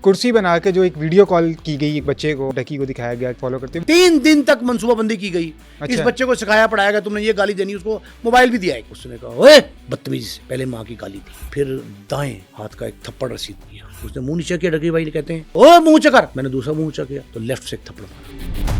कुर्सी बना के जो एक वीडियो कॉल की गई एक बच्चे को, डकी को दिखाया गया फॉलो करते हुए। 3 दिन तक मंसूबाबंदी की गई। अच्छा। इस बच्चे को सिखाया पढ़ाया गया, तुमने ये गाली देनी, उसको मोबाइल भी दिया है। उसने कहा ओए बदतमीज, पहले माँ की गाली दी, फिर दाएं हाथ का एक थप्पड़ रसीद किया। उसने मुंह नीचे किया, डकी भाई ने कहते हैं ओ मुंह ऊंचा कर। मैंने दूसरा मुंह ऊंचा किया तो लेफ्ट से एक थप्पड़ मारा।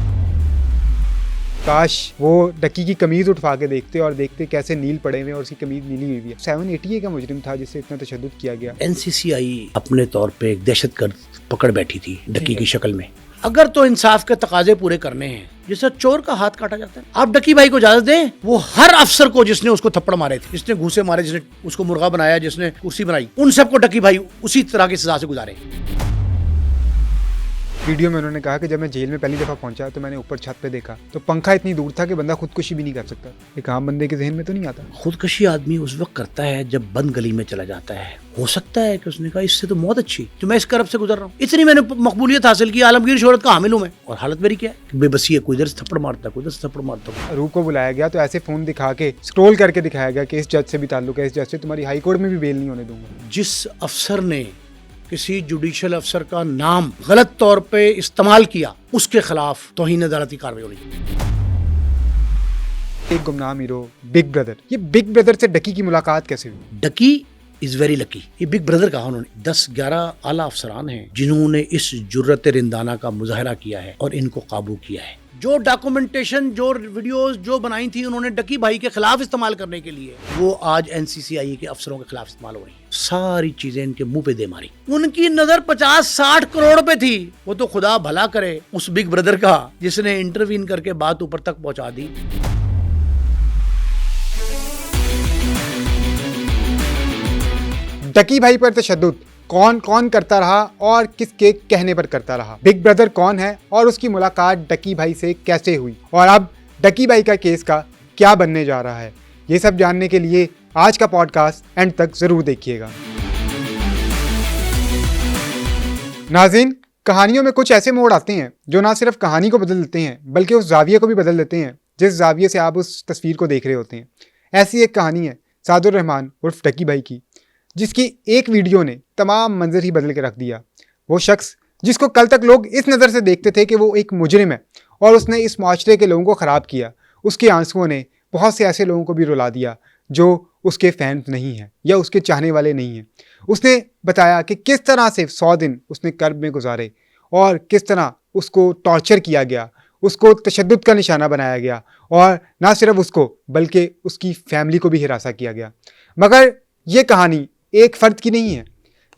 काश वो डकी की कमीज उठवा के देखते और देखते कैसे नील पड़े हुए और उसकी कमीज नीली हुई है। 780 का मुजरिम था जिससे इतना तशद्दुद किया गया। NCCI अपने तौर पे एक दहशतगर्द पकड़ बैठी थी डकी की शक्ल में। अगर तो इंसाफ के तकाजे पूरे करने हैं, जैसे चोर का हाथ काटा जाता है, आप डकी भाई को इजाजत दें, वो हर अफसर को जिसने उसको थप्पड़ मारे थे, जिसने घूसे मारे, जिसने उसको मुर्गा बनाया, जिसने कुर्सी बनाई, उन सबको डकी भाई उसी तरह की सजा से गुजारे। वीडियो में उन्होंने कहा कि जब मैं जेल में पहली दफा पहुंचा तो मैंने ऊपर छत पे देखा तो पंखा इतनी दूर था कि बंदा खुदकुशी भी नहीं कर सकता। एक आम बंदे के जहन में तो नहीं आता। खुदकुशी आदमी उस वक्त करता है जब बंद गली में चला जाता है। हो सकता है कि उसने कहा इससे तो मौत अच्छी, जो मैं इस करब से गुजर रहा हूँ, इतनी मैंने मकबूलियत हासिल की, आलमगीर शोहरत का हामिल हूं मैं, और हालत मेरी क्या है, बेबसी है। कोई इधर से थप्पड़ मारता, कोई इधर से थप्पड़ मारता। रूह को बुलाया गया तो ऐसे फोन दिखा के स्क्रॉल करके दिखाया गया कि इस जज से भी ताल्लुक है, इस जज से तुम्हारी हाई कोर्ट में भी बेल नहीं होने दूंगा। जिस अफसर ने किसी जुडिशियल अफसर का नाम गलत तौर पे इस्तेमाल किया, उसके खिलाफ तौहीन अदालती कार्रवाई होनी। एक गुमनाम हीरो बिग ब्रदर, ये बिग ब्रदर से डकी की मुलाकात कैसे हुई? डकी इज वेरी लकी। ये बिग ब्रदर कहा उन्होंने। 10-11 आला अफसरान हैं जिन्होंने इस जुर्रत रिंदाना का मुजाहरा किया है और इनको काबू किया है। जो डॉक्यूमेंटेशन, जो वीडियोस जो बनाई थी उन्होंने डकी भाई के खिलाफ इस्तेमाल करने के लिए, वो आज NCCI के अफसरों के खिलाफ इस्तेमाल हो रही है। सारी चीजें इनके मुंह पे दे मारी। उनकी नजर 50-60 करोड़ पे थी। वो तो खुदा भला करे उस बिग ब्रदर का जिसने इंटरवीन करके बात ऊपर तक पहुंचा दी। डकी भाई पर तशद्दुद कौन कौन करता रहा और किसके कहने पर करता रहा? बिग ब्रदर कौन है और उसकी मुलाकात डकी भाई से कैसे हुई, और अब डकी भाई का केस का क्या बनने जा रहा है, ये सब जानने के लिए आज का पॉडकास्ट एंड तक जरूर देखिएगा। नाज़रीन, कहानियों में कुछ ऐसे मोड़ आते हैं जो ना सिर्फ कहानी को बदल देते हैं बल्कि उस जाविये को भी बदल देते हैं जिस जाविये से आप उस तस्वीर को देख रहे होते हैं। ऐसी एक कहानी है सादुर रहमान उर्फ डकी भाई की, जिसकी एक वीडियो ने तमाम मंजर ही बदल के रख दिया। वो शख्स जिसको कल तक लोग इस नज़र से देखते थे कि वो एक मुजरिम है और उसने इस माशरे के लोगों को ख़राब किया, उसके आंसुओं ने बहुत से ऐसे लोगों को भी रुला दिया जो उसके फैंस नहीं हैं या उसके चाहने वाले नहीं हैं। उसने बताया कि किस तरह से 100 दिन उसने कर्ब में गुजारे और किस तरह उसको टॉर्चर किया गया, उसको तशद्दुद का निशाना बनाया गया, और ना सिर्फ उसको बल्कि उसकी फैमिली को भी हिरासा किया गया। मगर ये कहानी एक फ़र्द की नहीं है,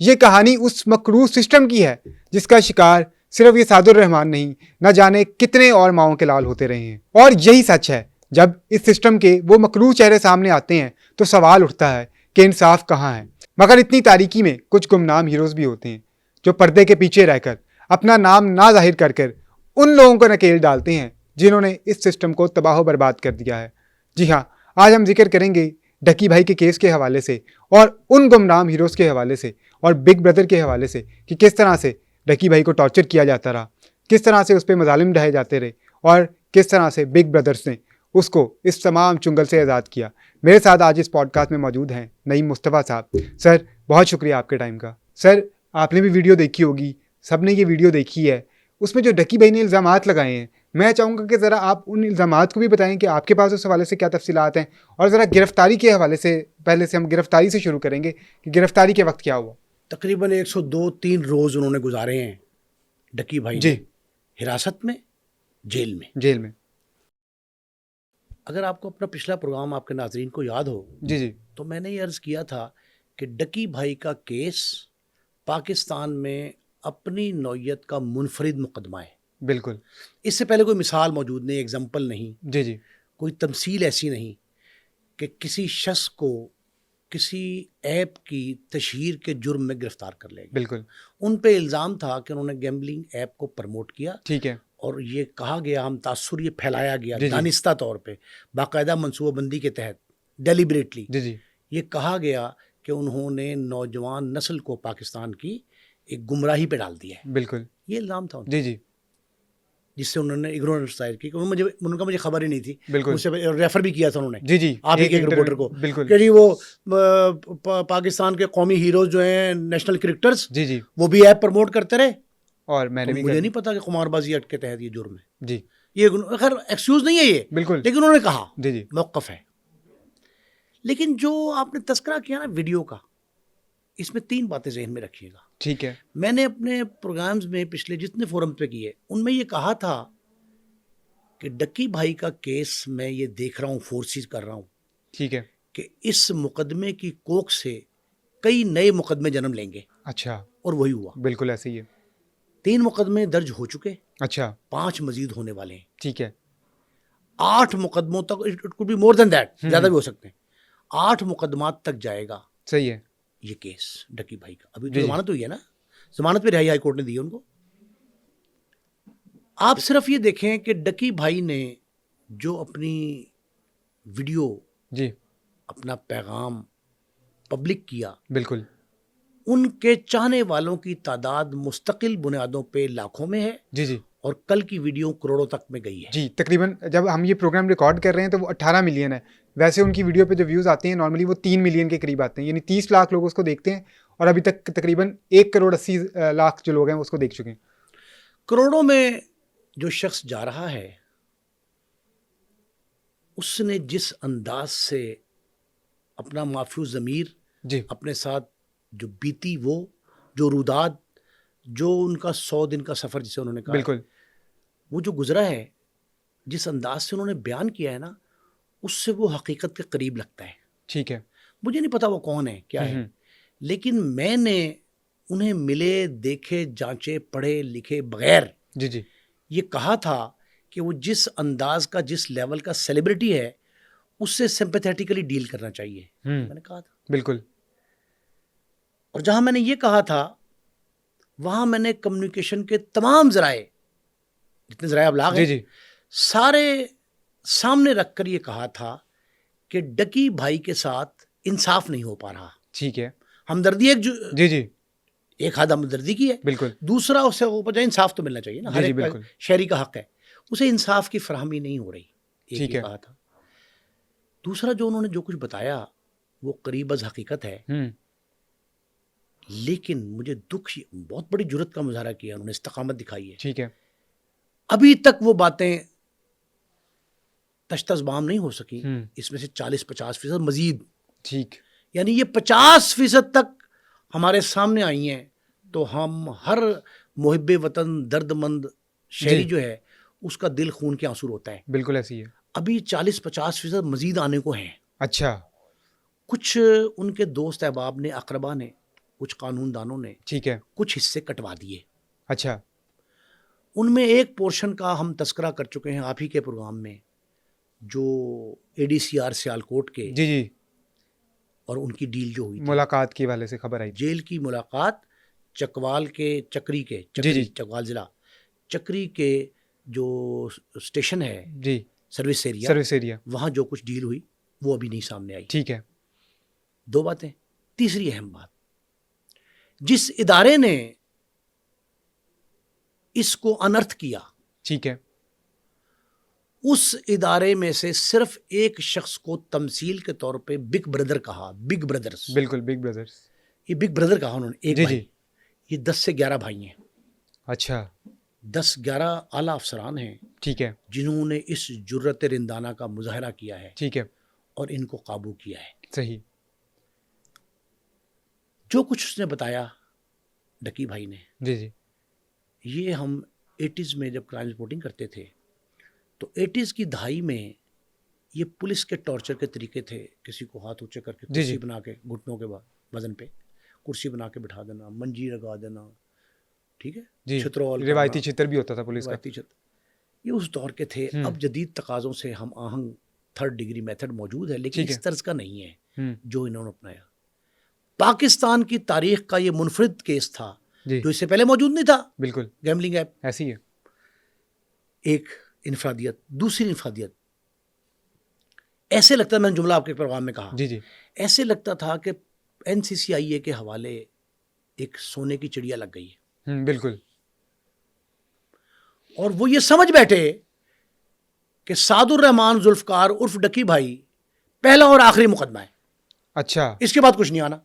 ये कहानी उस मकरूह सिस्टम की है जिसका शिकार सिर्फ ये सादुर रहमान नहीं, न जाने कितने और माओं के लाल होते रहे हैं। और यही सच है, जब इस सिस्टम के वो मकरूह चेहरे सामने आते हैं तो सवाल उठता है कि इंसाफ कहाँ है। मगर इतनी तारीकी में कुछ गुमनाम हीरोज़ भी होते हैं जो पर्दे के पीछे रहकर अपना नाम ना जाहिर कर कर उन लोगों को नकेल डालते हैं जिन्होंने इस सिस्टम को तबाह बर्बाद कर दिया है। जी हाँ, आज हम जिक्र करेंगे डकी भाई के केस के हवाले से और उन गुमनाम हीरोज़ के हवाले से और बिग ब्रदर के हवाले से कि किस तरह से डकी भाई को टॉर्चर किया जाता रहा, किस तरह से उस पर मजालिम ढाए जाते रहे और किस तरह से बिग ब्रदर्स ने उसको इस तमाम चुंगल से आज़ाद किया। मेरे साथ आज इस पॉडकास्ट में मौजूद हैं नईम मुस्तफ़ा साहब। सर, बहुत शुक्रिया आपके टाइम का। सर, आपने भी वीडियो देखी होगी, सब ने ये वीडियो देखी है। उसमें जो डकी भाई ने इल्ज़ामात लगाए हैं, मैं चाहूँगा कि ज़रा आप उन इल्ज़ामात को भी बताएं कि आपके पास उस हवाले से क्या तफसीलात हैं, और ज़रा गिरफ़्तारी के हवाले से पहले से हम गिरफ़्तारी से शुरू करेंगे कि गिरफ़्तारी के वक्त क्या हुआ। तकरीबन 102-3 रोज़ उन्होंने गुजारे हैं डकी भाई जी, हिरासत में, जेल में। अगर आपको अपना पिछला प्रोग्राम आपके नाजरीन को याद हो, जी, तो मैंने ये अर्ज़ किया था कि डकी भाई का केस पाकिस्तान में अपनी नौयत का मुनफरिद मुकदमा है। बिल्कुल। इससे पहले कोई मिसाल मौजूद नहीं, एग्जाम्पल नहीं, जी, कोई तमसील ऐसी नहीं कि किसी शख्स को किसी ऐप की तशहीर के जुर्म में गिरफ्तार कर लेगा। बिल्कुल। उन पे इल्ज़ाम था कि उन्होंने गैम्बलिंग ऐप को प्रमोट किया, ठीक है। और ये कहा गया, हम तासुर ये फैलाया गया जी। दानिस्ता तौर पे, बाकायदा मनसूबाबंदी के तहत, डेलिबरेटली जी, ये कहा गया कि उन्होंने नौजवान नस्ल को पाकिस्तान की एक गुमराही पे डाल दिया है। बिल्कुल। ये इल्ज़ाम था उनका। जी। जिससे उन्होंने इग्नोरेंस जाहिर की, उनका मुझे खबर ही नहीं थी। बिल्कुल मुझसे रेफर भी किया था उन्होंने, जी जी, आप ही के एक रिपोर्टर को, बिल्कुल कि जी वो पाकिस्तान के कौमी हीरोज जो हैं, नेशनल क्रिकेटर्स, जी जी, वो भी ऐप प्रमोट करते रहे। और मैंने तो भी मुझे नहीं पता कि कुमारबाजी एक्ट के तहत ये जुर्म है। जी ये खैर एक्सक्यूज नहीं है ये, बिल्कुल लेकिन उन्होंने कहा जी जी मौक़िफ़ है। लेकिन जो आपने तस्करा किया ना वीडियो का, इसमें 3 बातें ज़हन में रखिएगा। ठीक है मैंने अपने प्रोग्राम्स में पिछले जितने फोरम पे किए, उनमें ये कहा था कि डक्की भाई का केस मैं ये देख रहा हूँ, फोर्सिस कर रहा हूँ ठीक है कि इस मुकदमे की कोख से कई नए मुकदमे जन्म लेंगे, अच्छा और वही हुआ। बिल्कुल ऐसे ही है 3 मुकदमे दर्ज हो चुके, अच्छा 5 मजीद होने वाले हैं। ठीक है 8 मुकदमों तक, it could be more than that, ज़्यादा भी हो सकते हैं, 8 मुकदमात तक जाएगा सही है ये केस डक्की भाई का। अभी जी, तो जी। जमानत हुई है ना, जमानत पे रिहाई हाई कोर्ट ने दी है उनको। आप सिर्फ ये देखें कि डक्की भाई ने जो अपनी वीडियो, जी अपना पैगाम पब्लिक किया, बिल्कुल उनके चाहने वालों की तादाद मुस्तकिल बुनियादों पे लाखों में है, जी जी और कल की वीडियो करोड़ों तक में गई है। जी तकरीबन जब हम ये प्रोग्राम रिकॉर्ड कर रहे हैं तो वो 18 मिलियन है। वैसे उनकी वीडियो पे जो व्यूज़ आते हैं नॉर्मली वो 3 मिलियन के करीब आते हैं, यानी 30 लाख लोग उसको देखते हैं, और अभी तक तकरीबन 1 करोड़ 80 लाख जो लोग हैं उसको देख चुके हैं। करोड़ों में जो शख्स जा रहा है, उसने जिस अंदाज से अपना माफ्यूज ज़मीर जी अपने साथ जो बीती, वो जो रुदाद, जो उनका 100 दिन का सफ़र जिसे उन्होंने कहा, बिल्कुल वो जो गुजरा है, जिस अंदाज से उन्होंने बयान किया है ना, उससे वो हकीकत के करीब लगता है। ठीक है मुझे नहीं पता वो कौन है, क्या है, हम्म, लेकिन मैंने उन्हें मिले, देखे, जांचे, पढ़े, लिखे बगैर जी जी ये कहा था कि वो जिस अंदाज का, जिस लेवल का सेलिब्रिटी है, उससे सिंपैथेटिकली डील करना चाहिए, मैंने कहा था। बिल्कुल और जहां मैंने ये कहा था, वहां मैंने कम्युनिकेशन के तमाम ज़राए, जितने ज़राए अबलाग जी हैं, जी सारे सामने रखकर ये कहा था कि डकी भाई के साथ इंसाफ नहीं हो पा रहा। ठीक है हमदर्दी जी जी एक हाथ हमदर्दी की है, बिल्कुल दूसरा उससे ऊपर जाए इंसाफ तो मिलना चाहिए ना, जी हर जी एक का बिल्कुल शहरी का हक है, उसे इंसाफ की फराहमी नहीं हो रही, एक ठीक ये है कहा था। दूसरा, जो उन्होंने जो कुछ बताया वो करीब अज़ हकीकत है, लेकिन मुझे दुख, बहुत बड़ी जुर्रत का मुजाहरा किया उन्होंने, इस्तकामत दिखाई है। ठीक है अभी तक वो बातें तश्तज़बाम नहीं हो सकी, इसमें से 40-50% मजीद, ठीक यानी ये 50% तक हमारे सामने आई हैं, तो हम हर मुहिब्बे वतन, दर्दमंद शहरी जो है, उसका दिल खून के आंसू रोता है। बिल्कुल ऐसी है अभी 40-50% मजीद आने को हैं। अच्छा कुछ उनके दोस्त अहबाब ने, अकरबा ने, कुछ कानूनदानों ने ठीक है कुछ हिस्से कटवा दिए। अच्छा उनमें एक पोर्शन का हम तस्करा कर चुके हैं आप ही के प्रोग्राम में, जो ADCR सियालकोट के, जी जी और उनकी डील जो हुई थी, मुलाकात के वाले से खबर आई थी। जेल की मुलाकात, चकवाल के, चक्री के, जी जी चकवाल ज़िला चक्री के जो स्टेशन है, जी सर्विस एरिया, सर्विस एरिया वहाँ जो कुछ डील हुई वो अभी नहीं सामने आई। ठीक है 2 बातें। तीसरी अहम बात, जिस इदारे ने इसको अनर्थ किया, ठीक है उस इदारे में से सिर्फ एक शख्स को तमसील के तौर पे बिग ब्रदर कहा, बिग ब्रदर्स, बिल्कुल बिग ब्रदर्स ये बिग ब्रदर कहा उन्होंने, एक जी भाई। जी ये 10 से 11 भाई हैं, अच्छा 10-11 आला अफसरान हैं, ठीक है जिन्होंने इस जुर्रत रिंदाना का मुजाहरा किया है ठीक है और इनको काबू किया है। सही जो कुछ उसने बताया डकी भाई ने, जी जी ये हम 80s में जब क्राइम रिपोर्टिंग करते थे, तो 80s की दहाई में ये पुलिस के टॉर्चर के तरीके थे। किसी को हाथ ऊंचे करके जी, कुर्सी जी। बना के, घुटनों के वजन पे कुर्सी बना के बिठा देना, मंजी लगा देना, ठीक है, जी छतरौल रिवायती करना, चित्र भी होता था पुलिस का रिवायती छत, ये उस दौर के थे। अब जदीद तकाज़ों से हम आहंग 3rd डिग्री मेथड मौजूद है, लेकिन ठीक इस है। तर्ज का नहीं है जो इन्होंने अपनाया। पाकिस्तान की तारीख का ये मुनफरिद केस था जी जो इससे पहले मौजूद नहीं था। बिल्कुल गैम्बलिंग ऐप ऐसी है एक इनफरादियत। दूसरी इनफरादियत, ऐसे लगता है, मैंने जुमला आपके प्रोग्राम में कहा, जी जी ऐसे लगता था कि NCCIA के हवाले एक सोने की चिड़िया लग गई है। बिल्कुल और वो ये समझ बैठे कि सादुर रहमान जुल्फकार उर्फ डकी भाई पहला और आखिरी मुकदमा है, अच्छा। इसके बाद कुछ नहीं आना।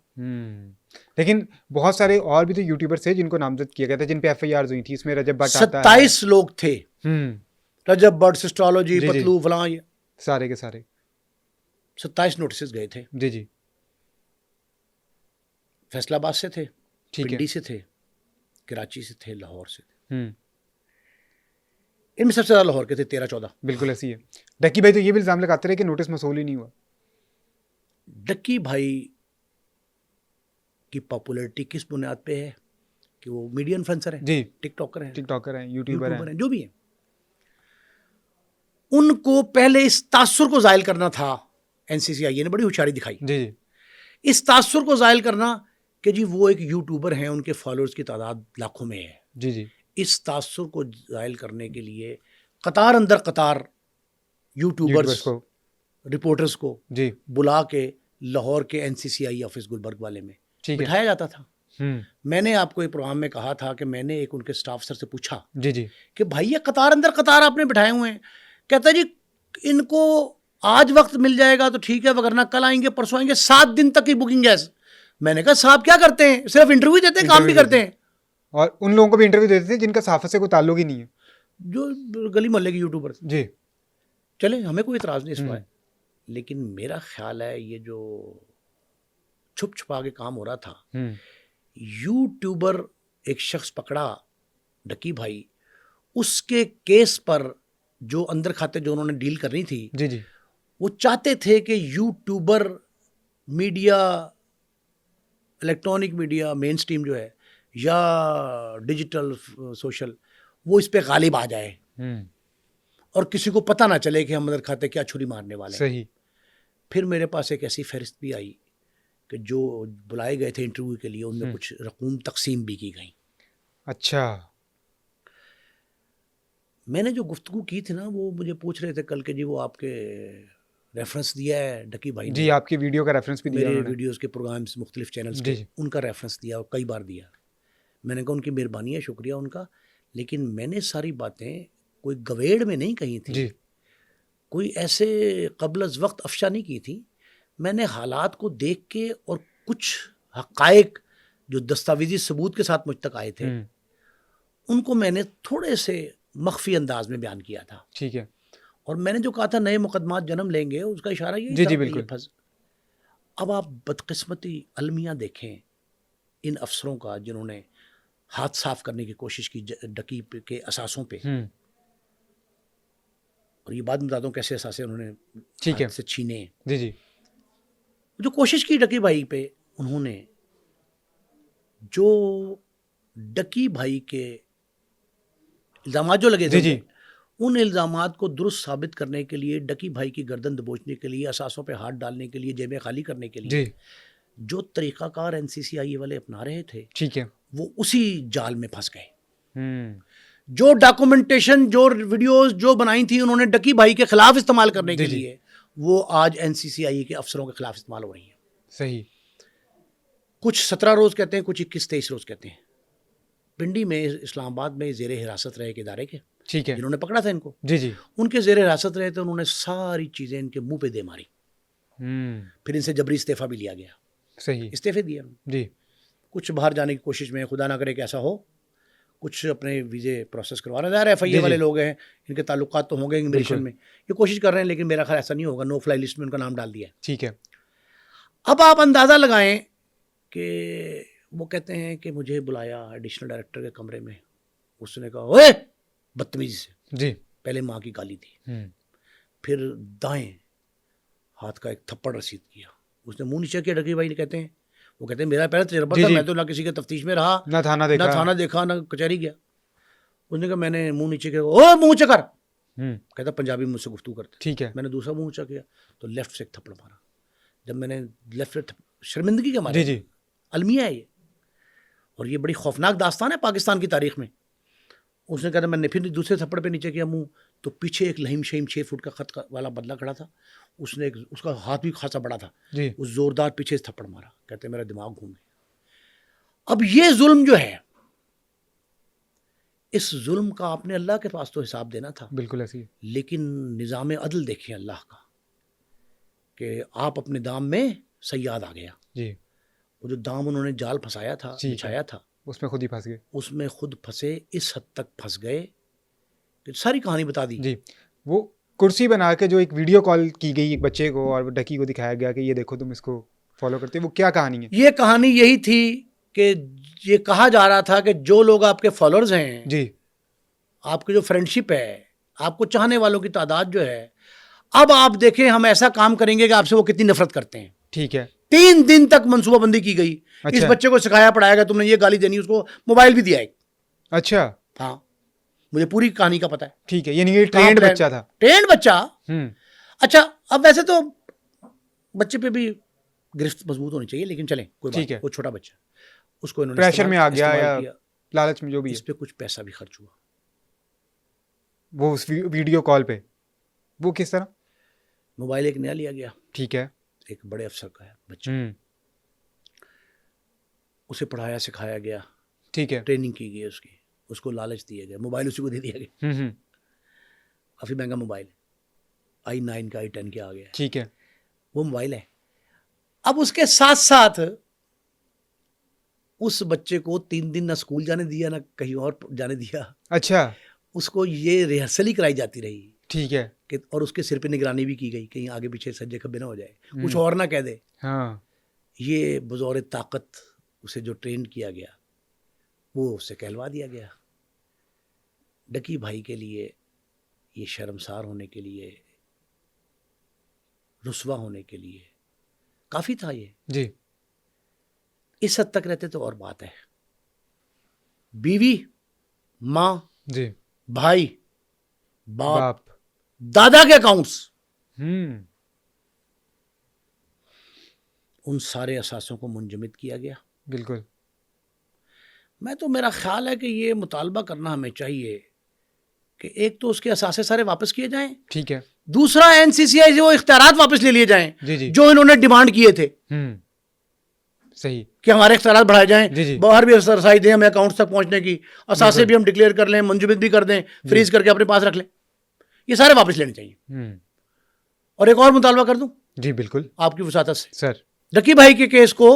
लेकिन बहुत सारे और भी तो यूट्यूबर्स थे जिनको नामजद किया गया था, जिन पे FIR हुई थी। इसमें रजब भट्ट आता है। 27 लोग थे, रजब भट्ट, सिस्टोलॉजी, जी, जी। पतलू, फलां, ये सारे के सारे 27 नोटिस गए थे। जी जी फैसलाबाद से थे, ठीक है। पिंडी से थे, कराची से थे, लाहौर से थे। हम्म इनमें सबसे ज्यादा लाहौर के थे, 13-14। बिल्कुल ऐसी है। डक्की भाई तो ये भी इल्जाम लगाते रहे कि नोटिस मौसूल ही नहीं हुआ। डक्की भाई की पॉपुलैरिटी किस बुनियाद पे है कि वो मीडिया इन्फ्लुएंसर है, जी, टिकटॉकर है, टिकटॉकर हैं, यूट्यूबर हैं। जो भी है। उनको पहले इस तासुर को जायल करना था, NCCI ने बड़ी होशियारी दिखाई। जी जी इस तासुर को जायल करना कि जी वो एक यूट्यूबर हैं, उनके फॉलोअर्स की तादाद लाखों में है। जी जी इस तासुर को जायल करने के लिए कतार अंदर कतार यूट्यूबर्स को रिपोर्टर्स को जी बुला के लाहौर के NCCI ऑफिस गुलबर्ग वाले में ठीक है। बिठाया जाता था। हम्म मैंने आपको एक प्रोग्राम में कहा था कि मैंने एक उनके स्टाफ सर से पूछा जी जी कि भाई ये कतार अंदर कतार आपने बिठाए हुए हैं। कहता जी इनको आज वक्त मिल जाएगा तो ठीक है, वरना कल आएंगे, परसों आएंगे, 7 दिन तक की बुकिंग है। मैंने कहा साहब क्या करते हैं, सिर्फ इंटरव्यू देते हैं, काम भी करते हैं। और उन लोगों को भी इंटरव्यू देते थे जिनका सहाफत से कोई ताल्लुक ही नहीं है, जो गली मोहल्ले के यूट्यूबर। जी। चले, हमें कोई इतराज नहीं इस पर, लेकिन मेरा ख्याल है ये जो छुप छुपा के काम हो रहा था, यूट्यूबर एक शख्स पकड़ा डकी भाई, उसके केस पर जो अंदर खाते जो उन्होंने डील करनी थी, जी जी वो चाहते थे कि YouTuber media, electronic media, main stream जो है या डिजिटल सोशल, वो इस पे गालिब आ जाए और किसी को पता ना चले कि हम अंदर खाते क्या छुरी मारने वाले हैं। सही। फिर मेरे पास एक ऐसी फहरिस्त भी आई कि जो बुलाए गए थे इंटरव्यू के लिए, उनमें कुछ रकूम तकसीम भी की गई। अच्छा। मैंने जो गुफ्तगू की थी ना, वो मुझे पूछ रहे थे कल के जी वो आपके रेफरेंस दिया है डकी भाई ने? जी, आपकी वीडियो का रेफरेंस भी दिया मेरे उन्होंने। वीडियोस के प्रोग्राम्स मुख्तलिफ चैनल्स जी, के, जी। उनका रेफरेंस दिया और कई बार दिया। मैंने कहा उनकी मेहरबानी है, शुक्रिया उनका, लेकिन मैंने सारी बातें कोई गवेड़ में नहीं कही थी, जी कोई ऐसे कबल वक्त अफशा नहीं की थी। मैंने हालात को देख के और कुछ हक़ाइक़ जो दस्तावेजी सबूत के साथ मुझ तक आए थे, उनको मैंने थोड़े से मख्फी अंदाज में बयान किया था। ठीक है। और मैंने जो कहा था नए मुकदमात जन्म लेंगे, उसका इशारा यही जी, था जी, कि ये बिल्कुल। फंस। अब आप बदकिस्मती अलमिया देखें इन अफसरों का जिन्होंने हाथ साफ करने की कोशिश की डकी के असासों पे, और ये बात बताता हूँ कैसे असासे उन्होंने ठीक है हाथ से छीने। जी जी जो कोशिश की डकी भाई पे, उन्होंने जो डकी भाई के इल्ज़ामात जो लगे थे, जी, जी। उन इल्ज़ामात को दुरुस्त साबित करने के लिए, डकी भाई की गर्दन दबोचने के लिए, असासों पे हाथ डालने के लिए, जेबें खाली करने के लिए जी जो तरीक़ाकार NCCI वाले अपना रहे थे, ठीक है। वो उसी जाल में फंस गए। जो डॉक्यूमेंटेशन, जो वीडियोस जो बनाई थी उन्होंने डकी भाई के खिलाफ इस्तेमाल करने के जी, जी। लिए, वो आज NCCI के अफसरों के खिलाफ इस्तेमाल हो रही है। सही। कुछ 17 रोज़ कहते हैं, कुछ 21-23 रोज़ कहते हैं। पिंडी में, इस्लामाबाद में ज़ेर हिरासत रहे एक इदारे के, ठीक है। जिन्होंने पकड़ा था इनको, जी जी उनके ज़ेर हिरासत रहे थे, उन्होंने सारी चीज़ें इनके मुंह पे दे मारी। फिर इनसे जबरी इस्तीफ़ा भी लिया गया, सही। इस्तीफ़े दिए उन्होंने। जी कुछ बाहर जाने की कोशिश में, खुदा ना करे कि ऐसा हो, कुछ अपने वीज़े प्रोसेस करवा रहे हैं। FIA जी, वाले जी। लोग हैं, इनके ताल्लुकात तो होंगे इमिग्रेशन बिल्कुल। में, ये कोशिश कर रहे हैं, लेकिन मेरा ख्याल ऐसा नहीं होगा। नो फ्लाई लिस्ट में उनका नाम डाल दिया है। ठीक है। अब आप अंदाज़ा लगाएं कि वो कहते हैं कि मुझे बुलाया एडिशनल डायरेक्टर के कमरे में, उसने कहा ओए बदतमीजी से, जी पहले माँ की गाली दी, फिर दाएं हाथ का एक थप्पड़ रसीद किया, उसने मुंह नीचे किया। डकी भाई ने कहते हैं, वो कहते हैं मेरा पहला तजर्बा जी, था, जी। मैं तो ना किसी के तफ्तीश में रहा, ना थाना देखा ना कचहरी गया। उसने कहा मैंने मुंह नीचे किया, ओ मुंह ऊंचा कर, कहता पंजाबी मुझसे गुफ्तगू करते। ठीक है। मैंने दूसरा मुंह ऊंचा किया तो लेफ्ट से एक थप्पड़ मारा। जब मैंने लेफ्ट से शर्मिंदगी के मारे, जी जी अलमिया है ये, और ये बड़ी खौफनाक दास्तान है पाकिस्तान की तारीख में। उसने कहा मैंने फिर दूसरे थप्पड़ पे नीचे किया मुंह, तो पीछे एक लहीम शहीम 6 फुट का खत वाला बदला खड़ा था, उसने उसका हाथ भी खासा बड़ा था जी उस जोरदार पीछे से थप्पड़ मारा। कहते मेरा दिमाग घूम गया। अब ये जुल्म जो है, इस जुल्म का आपने अल्लाह के पास तो हिसाब देना था, बिल्कुल ऐसी है। लेकिन निज़ाम अदल देखें अल्लाह का, कि आप अपने दाम में सयाद आ गया। जी वो जो दाम उन्होंने जाल फंसाया था, ठीक है। बिछाया था, उसमें खुद ही फंस गए। उसमें खुद फंसे, इस हद तक फंस गए कि सारी कहानी बता दी। जी, वो कुर्सी बना के जो एक वीडियो कॉल की गई एक बच्चे को और वो डकी को दिखाया गया कि ये देखो तुम इसको फॉलो करते हो, वो क्या कहानी है? ये कहानी यही थी कि ये कहा जा रहा था कि जो लोग आपके फॉलोअर्स हैं, जी आपकी जो फ्रेंडशिप है, आपको चाहने वालों की तादाद जो है, अब आप देखें हम ऐसा काम करेंगे कि आपसे वो कितनी नफरत करते हैं। ठीक है। 3 दिन तक मनसूबाबंदी की गई। अच्छा। इस बच्चे को सिखाया पढ़ाया गया, तुमने ये गाली देनी, उसको मोबाइल भी दिया एक। अच्छा हाँ, मुझे पूरी कहानी का पता है। ठीक है, यानी ये ट्रेंड बच्चा था। ट्रेंड बच्चा। हम्म अच्छा, अब वैसे तो बच्चे पे भी गिरफ्त मजबूत होनी चाहिए, लेकिन चलें कोई बात ठीक है। नहीं, वो छोटा बच्चा, उसको इन्होंने प्रेशर में आ गया इस्तेमाल या किया, लालच में जो भी इस है, पे कुछ पैसा भी खर्च हुआ। वो उस वीडियो कॉल पे वो किस तरह? मोबाइल एक नया लिया गया, ठीक है। एक बड़े अफसर का है बच्चा, उसे पढ़ाया सिखाया गया, ठीक है। ट्रेनिंग की गई उसकी, उसको लालच दिया गया, मोबाइल उसी को दे दिया गया। काफ़ी महंगा मोबाइल है, i9 का i10 के आ गया है, ठीक है। वो मोबाइल है। अब उसके साथ साथ उस बच्चे को 3 दिन ना स्कूल जाने दिया ना कहीं और जाने दिया। अच्छा उसको ये रिहर्सल ही कराई जाती रही ठीक है। कि, और उसके सिर पे निगरानी भी की गई, कहीं आगे पीछे सज्जे खब्बे ना हो जाए, कुछ और ना कह दे। हाँ ये बज़ौर ताकत उसे जो ट्रेन किया गया वो उससे कहलवा दिया गया। डकी भाई के लिए ये शर्मसार होने के लिए, रुस्वा होने के लिए काफ़ी था ये। जी इस हद तक रहते तो और बात है। बीवी, माँ, जी भाई, बाप, बाप। दादा के अकाउंट्स, उन सारे असासों को मुंजमद किया गया। बिल्कुल। मैं तो, मेरा ख्याल है कि ये मुतालबा करना हमें चाहिए कि एक तो उसके असासे सारे वापस किए जाएं, ठीक है। दूसरा एनसीसीआई से वो इख्तियारात वापस ले लिए जाएं जी जी जो इन्होंने डिमांड किए थे सही कि हमारे इख्तियारात बढ़ाए जाएं, जी जी बाहर भी रसाई दें हमें अकाउंट्स तक पहुंचने की, असासे भी हम डिक्लेयर कर लें, मुंजमद भी कर दें, फ्रीज करके अपने पास रख लें, ये सारे वापस लेने चाहिए। और एक और मुतालबा कर दूं जी बिल्कुल आपकी वसातत से, सर। डकी भाई के केस को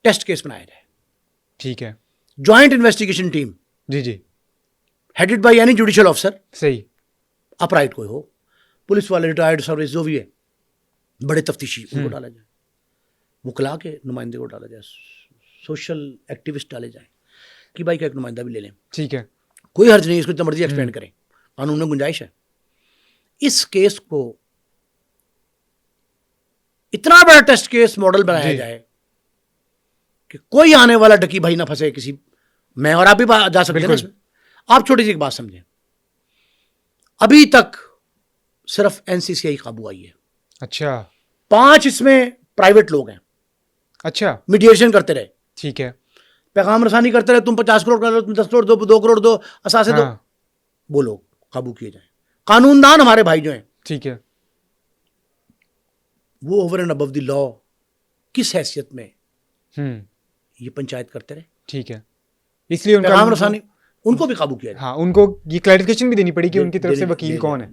टेस्ट केस बनाया जाए। ठीक है। ज्वाइंट इन्वेस्टिगेशन टीम जी जी headed by any judicial officer, सही, अपराइट कोई हो, पुलिस वाले, रिटायर्ड सर्विस जो भी है, बड़े तफ्तीशी, उनको डाला जाए, वकला के नुमाइंदे को डाला जाए, सोशल एक्टिविस्ट डाले जाए, कि भाई का एक नुमाइंदा भी ले लें। ठीक है। कोई हर्ज नहीं, इसको जितना मर्जी एक्सपेंड करें, कानून में गुंजाइश है। इस केस को इतना बड़ा टेस्ट केस मॉडल बनाया जाए कि कोई आने वाला डकी भाई ना फंसे किसी, मैं और आप भी जा सकते हैं इसमें। आप छोटी सी एक बात समझें, अभी तक सिर्फ एनसीसीआई काबू आई है। अच्छा 5 इसमें प्राइवेट लोग हैं, अच्छा मीडिएशन करते रहे, ठीक है। पैगाम रसानी करते रहे, तुम 50 करोड़ कर लो, तुम 10 करोड़ दो, 2 करोड़ दो, असासे दो, वो लोग काबू किए जाए। कानूनदान हमारे भाई जो हैं, ठीक है, वो over and above the law किस हैसियत में ये पंचायत करते रहे। ठीक है, इसलिए उनका पैगाम रसानी, उनको भी काबू किया जाए। हाँ, उनको ये क्लैरिफिकेशन भी देनी पड़ी कि उनकी तरफ से वकील कौन है।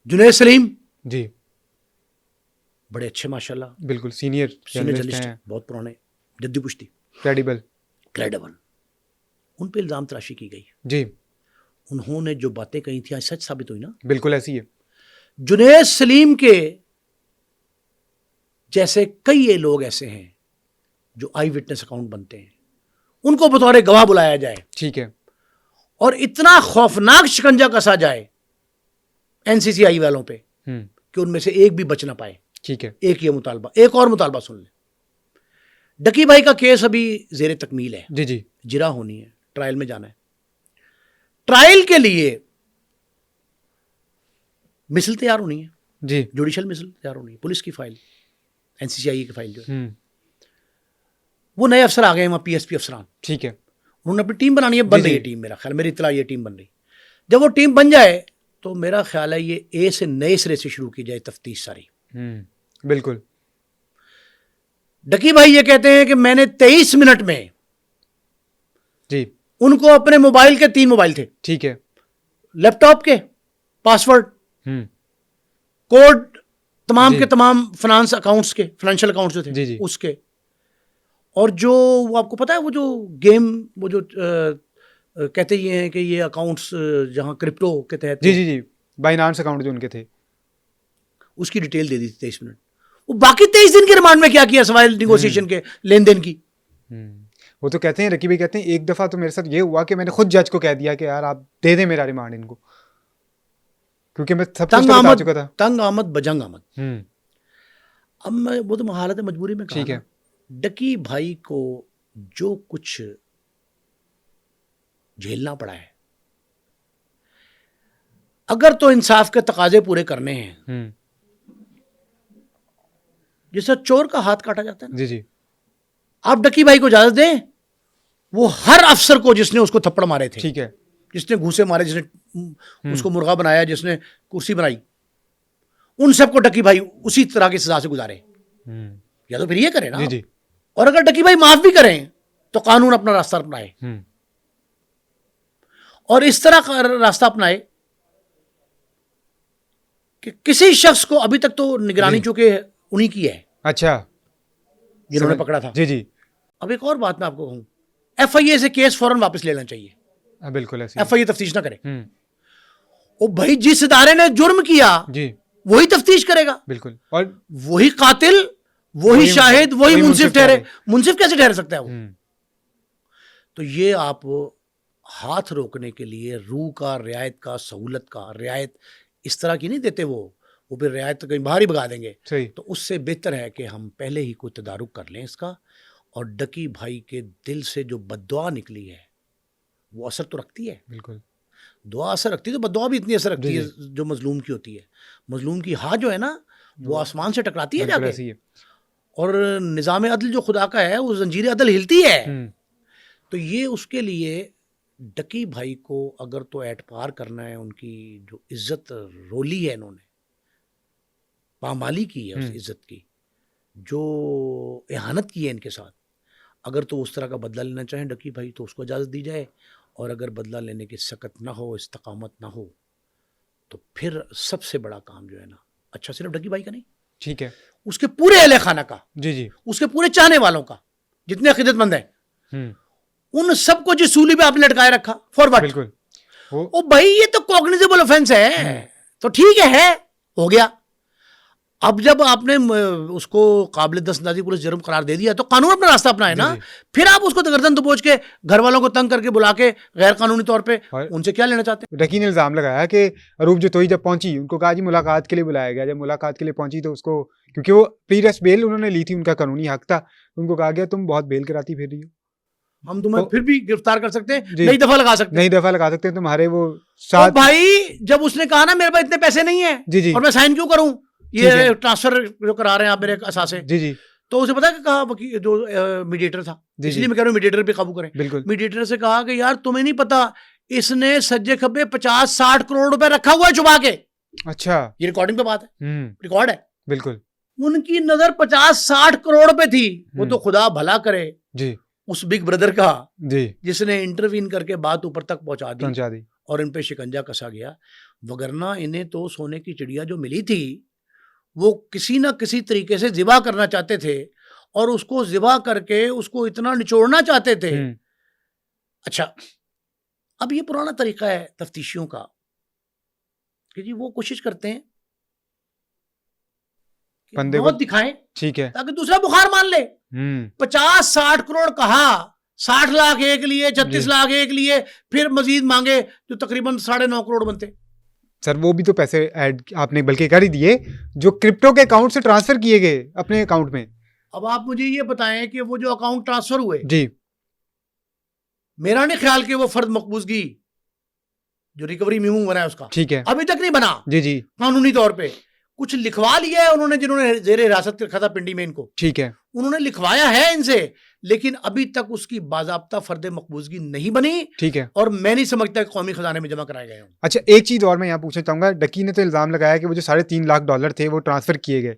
जुनैद सलीम जी बड़े अच्छे माशाल्लाह, बिल्कुल सीनियर जर्नलिस्ट हैं, बहुत पुराने, जद्दी पुश्ती, क्रेडिबल, उन पे इल्जाम तराशी की गई। जी उन्होंने जो बातें कही थी आज सच साबित हुई ना। बिल्कुल ऐसी है। जुनैद सलीम के जैसे कई ये लोग ऐसे हैं जो आई विटनेस अकाउंट बनते हैं, उनको बतौर गवाह बुलाया जाए, ठीक है, और इतना खौफनाक शिकंजा कसा जाए एनसीसीआई वालों पे कि उनमें से एक भी बच ना पाए। ठीक है, एक ये मुतालबा, एक और मुतालबा सुन ले। डकी भाई का केस अभी जेर तकमील है, जी जी जिरा होनी है, ट्रायल में जाना है। ट्रायल के लिए मिसल तैयार होनी है, जी जुडिशियल मिसल तैयार होनी है, पुलिस की फाइल, एनसीसीआई की फाइल जो है, वो नए अफसर आ गए हैं वहाँ, पीएसपी अफसरान, ठीक है, उन्होंने अपनी टीम बनानी है, बन रही है टीम, मेरा ख्याल, मेरी इतला ये टीम बन रही। जब वो टीम बन जाए तो मेरा ख्याल है ये ए से नए सिरे से शुरू की जाए तफ्तीश सारी। बिल्कुल। डकी भाई ये कहते हैं कि मैंने 23 मिनट में जी उनको अपने मोबाइल के 3 मोबाइल थे, ठीक है। लैपटॉप के पासवर्ड, हम्म कोड, तमाम जी के तमाम फाइनेंस अकाउंट्स के, फाइनेंशियल अकाउंट्स जो थे जी जी उसके, और जो वो आपको पता है वो जो गेम, वो जो कहते ही हैं कि ये अकाउंट्स जहाँ क्रिप्टो के तहत जी जी जी बाइनांस अकाउंट जो उनके थे। उसकी डिटेल दे दी थी 23 मिनट। वो बाकी 23 दिन के रिमांड में क्या किया सिवाय निगोशिएशन के, लेन देन की? वो तो कहते हैं, रकी भाई कहते हैं, एक दफ़ा तो मेरे साथ ये हुआ कि मैंने खुद जज को कह दिया कि यार आप दे दें मेरा रिमांड इनको, क्योंकि मैं सब कुछ तो बता चुका था। तंग आमद बजंग आमद। हम्म अब मैं वो तो हालत मजबूरी में कहा ठीक है। ना, डकी भाई को जो कुछ झेलना पड़ा है, अगर तो इंसाफ के तकाजे पूरे करने हैं, जैसे चोर का हाथ काटा जाता है ना, जी जी आप डकी भाई को इजाजत दें, वो हर अफसर को जिसने उसको थप्पड़ मारे थे, ठीक है। जिसने घूसे मारे, जिसने उसको मुर्गा बनाया, जिसने कुर्सी बनाई, उन सबको डकी भाई उसी तरह की सजा से गुजारे, या तो फिर ये करें ना जी जी और अगर डकी भाई माफ भी करें तो कानून अपना रास्ता अपनाए, और इस तरह का रास्ता अपनाए कि किसी शख्स को, अभी तक तो निगरानी चूंकि उन्हीं की है, अच्छा, जिन्होंने पकड़ा था। जी जी। अब एक और बात मैं आपको कहूं, एफआईए से केस फौरन वापस ले लेना चाहिए, बिल्कुल ऐसे एफआईए तफ्तीश ना करे। ओ भाई, जिस इदारे ने जुर्म किया जी वही तफ्तीश करेगा, बिल्कुल, और वही कातिल, वही शाहिद, वही मुंसिफ ठहरे। मुंसिफ कैसे ठहर सकता है वो? तो ये आप हाथ रोकने के लिए रूह का, रियायत का, सहूलत का, रियायत इस तरह की नहीं देते, वो फिर रियायत तो कहीं बाहर ही भगा देंगे। सही। तो उससे बेहतर है कि हम पहले ही कोई तदारुक कर लें इसका, और डकी भाई के दिल से जो बद्दुआ निकली है वो असर तो रखती है, बिल्कुल दुआ असर रखती है, तो बद्दुआ भी इतनी असर रखती है जो मजलूम की होती है। मजलूम की हाथ जो है ना वो आसमान से टकराती है जाके, और निज़ाम अदल जो खुदा का है वो जंजीर अदल हिलती है। तो ये उसके लिए डकी भाई को अगर तो ऐट पार करना है, उनकी जो इज्जत रोली है, इन्होंने पामाली की है उस इज्जत की, जो एहानत की है इनके साथ, अगर तो उस तरह का बदला लेना चाहें डकी भाई तो उसको इजाज़त दी जाए, और अगर बदला लेने की सकत ना हो, इस्तकामत ना हो, तो फिर सबसे बड़ा काम जो है ना, अच्छा सिर्फ डकी भाई का नहीं, ठीक है, उसके पूरे अहले खाना का, जी जी, उसके पूरे चाहने वालों का, जितने अकीदतमंद हैं, उन सबको जिस सूली पे आपने लटकाए रखा, फॉर व्हाट? बिल्कुल। ओ भाई, ये तो कॉग्निजेबल ऑफेंस है, तो ठीक है, हो गया। अब जब आपने उसको काबिल दस्तंदाजी पुलिस जुर्म करार दे दिया तो कानून अपना रास्ता अपना है ना, फिर आप उसको गर्दन दबोच के घर वालों को तंग करके बुला के गैर कानूनी तौर पे उनसे क्या लेना चाहते हैं? रकी ने इल्जाम लगाया कि अरूप जतोई जब पहुंची, उनको कहा जी मुलाकात के लिए बुलाया गया, जब मुलाकात के लिए पहुंची तो उसको, क्योंकि वो प्री अरेस्ट बेल उन्होंने ली थी, उनका कानूनी हक था, उनको कहा गया तुम बहुत बेल कराती फिर रही हो, हम तुम्हें फिर भी गिरफ्तार कर सकते हैं, नई दफा लगा सकते हैं, नई दफा लगा सकते हैं तुम्हारे वो साथ। भाई जब उसने कहा ना मेरे पास इतने पैसे नहीं है जी जी, और मैं साइन क्यों करूं, ये ट्रांसफर जो करा रहे हैं आप मेरे असासे, जी जी, तो उसे पता कहा जो मीडिएटर था, इसलिए मैं कह रहा हूं मीडिएटर पे काबू करें। बिल्कुल, मीडिएटर से कहा कि यार तुम्हें नहीं पता इसने सज्जे खब्बे 50-60 करोड़ रुपए रखा हुआ है छुपा के। अच्छा, ये रिकॉर्डिंग पे बात है, रिकॉर्ड है। बिल्कुल, उनकी नजर 50-60 करोड़ पे थी, वो तो खुदा भला करे जी उस बिग ब्रदर का जी, जिसने इंटरवीन करके बात ऊपर तक पहुंचा दी और इन पे शिकंजा कसा गया, वगरना इन्हें तो सोने की चिड़िया जो मिली थी वो किसी ना किसी तरीके से ज़िबा करना चाहते थे, और उसको ज़िबा करके उसको इतना निचोड़ना चाहते थे। अच्छा, अब ये पुराना तरीका है तफ्तीशियों का कि जी वो कोशिश करते हैं कि मौत दिखाएं, ठीक है, ताकि दूसरा बुखार मान ले। 50-60 करोड़ कहा, 60 लाख एक लिए, 36 लाख एक लिए, फिर मजीद मांगे जो तकरीबन 9.5 करोड़ बनते। सर वो भी तो पैसे ऐड आपने बल्कि कर ही दिए जो क्रिप्टो के अकाउंट से ट्रांसफर किए गए अपने अकाउंट में। अब आप मुझे ये बताएं कि वो जो अकाउंट ट्रांसफर हुए जी, मेरा नहीं ख्याल कि वो फर्द मकबूजगी जो रिकवरी मेमो बना है उसका, ठीक है, अभी तक नहीं बना जी जी, कानूनी तौर पे कुछ लिखवा लिया है उन्होंने, जिन्होंने जेर हिरासत रखा था पिंडी में इनको, ठीक है, उन्होंने लिखवाया है इनसे, लेकिन अभी तक उसकी बाज़ाब्ता फर्द मकबूजगी नहीं बनी, ठीक है, और मैं नहीं समझता कि कौमी खजाने में जमा कराए गए। अच्छा, एक चीज और मैं यहाँ पूछना चाहूंगा, डकी ने तो इल्जाम लगाया कि वो जो $3.5 लाख थे वो ट्रांसफर किए गए,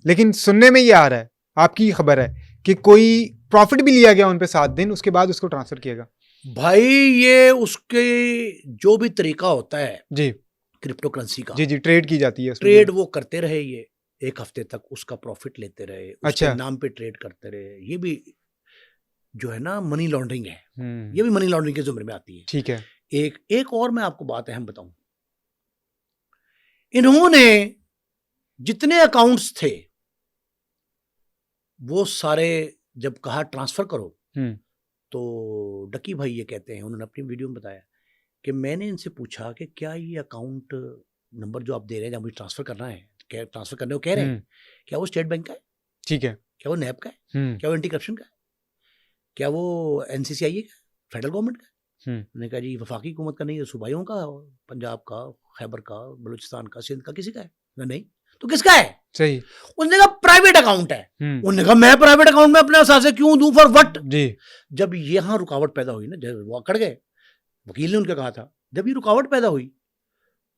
लेकिन सुनने में ये आ रहा है, आपकी खबर है कि कोई प्रॉफिट भी लिया गया उन पे 7 दिन, उसके बाद उसको ट्रांसफर किया गया। भाई ये उसके जो भी तरीका होता है जी क्रिप्टो करेंसी का, जी जी, ट्रेड की जाती है उसमें। ट्रेड वो करते रहे, ये एक हफ्ते तक उसका प्रॉफिट लेते रहे, उसके अच्छा। नाम पे ट्रेड करते रहे। ये भी जो है ना मनी लॉन्ड्रिंग है, हम्म, ये भी मनी लॉन्ड्रिंग के जुम्रे में आती है। ठीक है। एक और मैं आपको बात अहम बताऊं, इन्होंने जितने अकाउंट्स थे वो सारे जब कहा ट्रांसफर करो, हम्म, तो डकी भाई ये कहते हैं, उन्होंने अपनी वीडियो में बताया कि मैंने इनसे पूछा कि क्या ये अकाउंट नंबर जो आप दे रहे हैं, जब मुझे ट्रांसफर करना है, क्या ट्रांसफर करने को कह रहे हैं, क्या वो स्टेट बैंक का है, ठीक है। क्या वो नैब का है, क्या वो एंटी करप्शन का है, क्या वो एनसीसीआई का, फेडरल गवर्नमेंट का है? मैंने कहा जी वफाकी हुकूमत का नहीं है, सूबाइयों का, पंजाब का, खैबर का, बलूचिस्तान का, सिंध का, किसी का है? नहीं, तो किसका है? सही। उसने कहा प्राइवेट अकाउंट है। उन्होंने कहा मैं प्राइवेट अकाउंट में अपने हिसाब से क्यों दूं, फॉर व्हाट? जी। जब यहाँ रुकावट पैदा हुई ना, जब वो अकड़ गए, वकील ने उनका कहा था, जब ये रुकावट पैदा हुई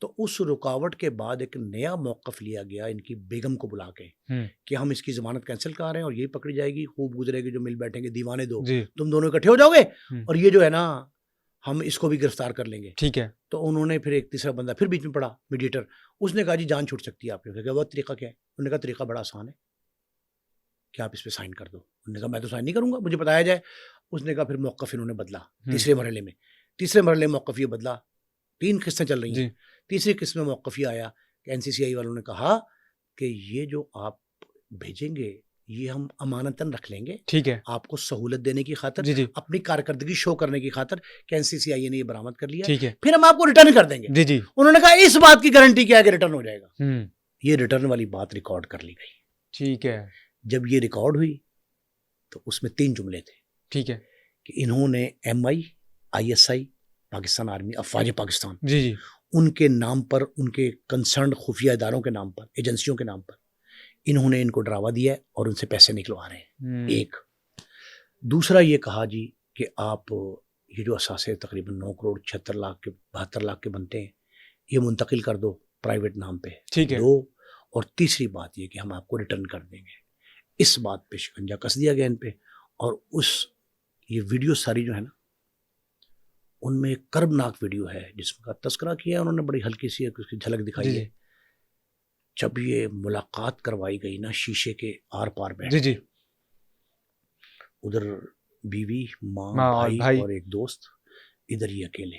तो उस रुकावट के बाद एक नया मौकफ लिया गया इनकी बेगम को बुला के कि हम इसकी जमानत कैंसिल कर रहे हैं और ये पकड़ी जाएगी, खूब गुजरेगी, जो मिल बैठेंगे दीवाने दो, तुम दोनों इकट्ठे हो जाओगे और ये जो है ना हम इसको भी गिरफ्तार कर लेंगे। ठीक है। तो उन्होंने फिर एक तीसरा बंदा फिर बीच में पड़ा, मीडिएटर, उसने कहा जी जान छूट सकती है आपकी। उन्होंने कहा वो तरीका क्या है? उन्होंने कहा तरीका बड़ा आसान है, कि आप इस पर साइन कर दो। उन्होंने कहा मैं तो साइन नहीं करूंगा, मुझे बताया जाए। उसने कहा फिर मौकफ इन्होंने बदला तीसरे मरहले में। तीसरे मरहले में मौकफ ये बदला, 3 किस्तें चल रही हैं। तीसरी किस्त में मौकफ ये आया कि एनसीसीआई वालों ने कहा कि ये जो आप भेजेंगे ये हम अमानतन रख लेंगे, ठीक है, आपको सहूलत देने की खातर, जी जी, अपनी कारकर्दगी शो करने की खातर कि एनसीसीआई ने ये बरामद कर लिया, ठीक है, फिर हम आपको रिटर्न कर देंगे। जी जी। उन्होंने कहा इस बात की गारंटी क्या है कि रिटर्न हो जाएगा? ये रिटर्न वाली बात रिकॉर्ड कर ली गई। ठीक है। जब ये रिकॉर्ड हुई तो उसमें 3 जुमले थे, ठीक है, कि इन्होंने MI, ISI, पाकिस्तान आर्मी, अफवाज पाकिस्तान, जी जी, उनके नाम पर, उनके कंसर्न खुफिया इदारों के नाम पर, एजेंसियों के नाम पर इन्होंने इनको डरावा दिया है और उनसे पैसे निकलवा रहे हैं। एक दूसरा ये कहा जी कि आप ये जो असासे तकरीबन 9 करोड़ 76 लाख के 72 लाख के बनते हैं, ये मुंतकिल कर दो प्राइवेट नाम पे। ठीक है। 2 और तीसरी बात ये कि हम आपको रिटर्न कर देंगे। इस बात पे शिकंजा कस दिया गया इन पे। और उस ये वीडियो सारी जो है ना, उनमें एक कर्बनाक वीडियो है जिसका तस्करा किया उन्होंने, बड़ी हल्की सी उसकी झलक दिखाई है। जब ये मुलाकात करवाई गई ना शीशे के आर पार बैठ, जी जी, उधर बीवी, माँ, भाई और एक दोस्त, इधर ही अकेले,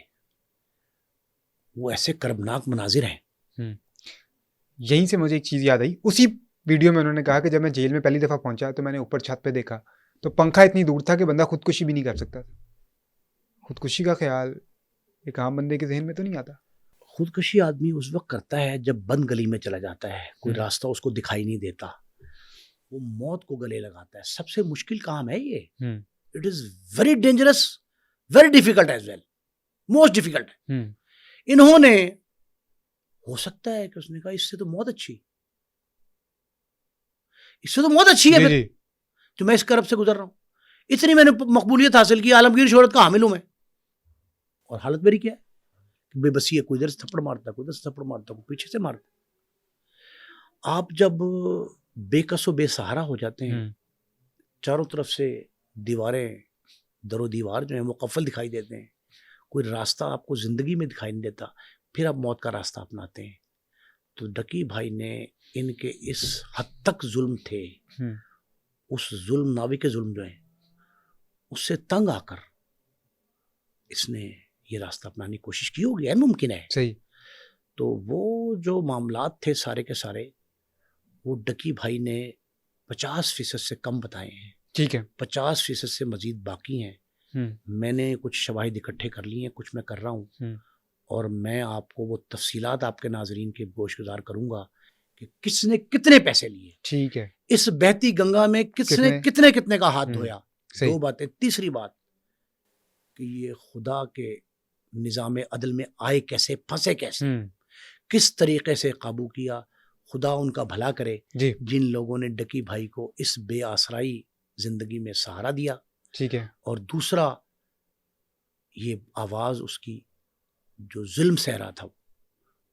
वो ऐसे कर्बनाक मनाजिर हैं। यहीं से मुझे एक चीज़ याद आई। उसी वीडियो में उन्होंने कहा कि जब मैं जेल में पहली दफ़ा पहुंचा तो मैंने ऊपर छत पे देखा तो पंखा इतनी दूर था कि बंदा खुदकुशी भी नहीं कर सकता था। खुदकुशी का ख्याल एक आम बंदे के जहन में तो नहीं आता। खुदकुशी आदमी उस वक्त करता है जब बंद गली में चला जाता है, कोई रास्ता उसको दिखाई नहीं देता, वो मौत को गले लगाता है। सबसे मुश्किल काम है ये। It is very dangerous, very difficult as well, most difficult. इन्होंने, हो सकता है कि उसने कहा इससे तो मौत अच्छी, इससे तो मौत अच्छी है फिर जो मैं इस करब से गुजर रहा हूं। इतनी मैंने मकबूलियत हासिल की, आलमगीर शोहरत का हामिल हूं मैं, और हालत मेरी क्या है? बेबसी है, कोई इधर से थप्पड़ मारता, कोई इधर से थप्पड़ मारता, कोई पीछे से मारता। आप जब बेकसो बेसहारा हो जाते हैं, चारों तरफ से दीवारें, दरो दीवार जो है वो कफल दिखाई देते हैं, कोई रास्ता आपको जिंदगी में दिखाई नहीं देता, फिर आप मौत का रास्ता अपनाते हैं। तो डकी भाई ने इनके इस हद तक जुल्म थे, उस जुल्म, नावी के जुल्म जो है, उससे तंग आकर इसने ये रास्ता अपनाने की कोशिश की होगी, मुमकिन है। सही। तो वो जो मामलात थे सारे के सारे, वो डकी भाई ने 50% से कम बताए हैं। ठीक है। 50% से मजीद बाकी हैं। मैंने कुछ शवाहिद इकट्ठे कर लिए हैं, कुछ मैं कर रहा हूँ, और मैं आपको वो तफसीलात आपके नाजरीन के गोशगुजार करूंगा कि किसने कितने पैसे लिए, ठीक है, इस बहती गंगा में किसने कितने कितने का हाथ धोया। 2 बातें। तीसरी बात कि ये खुदा के निज़ाम अदल में आए कैसे, फंसे कैसे, किस तरीके से काबू किया। खुदा उनका भला करे जिन लोगों ने डकी भाई को इस बेआसराई जिंदगी में सहारा दिया। ठीक है। और दूसरा, ये आवाज उसकी जो जुल्म सह रहा था,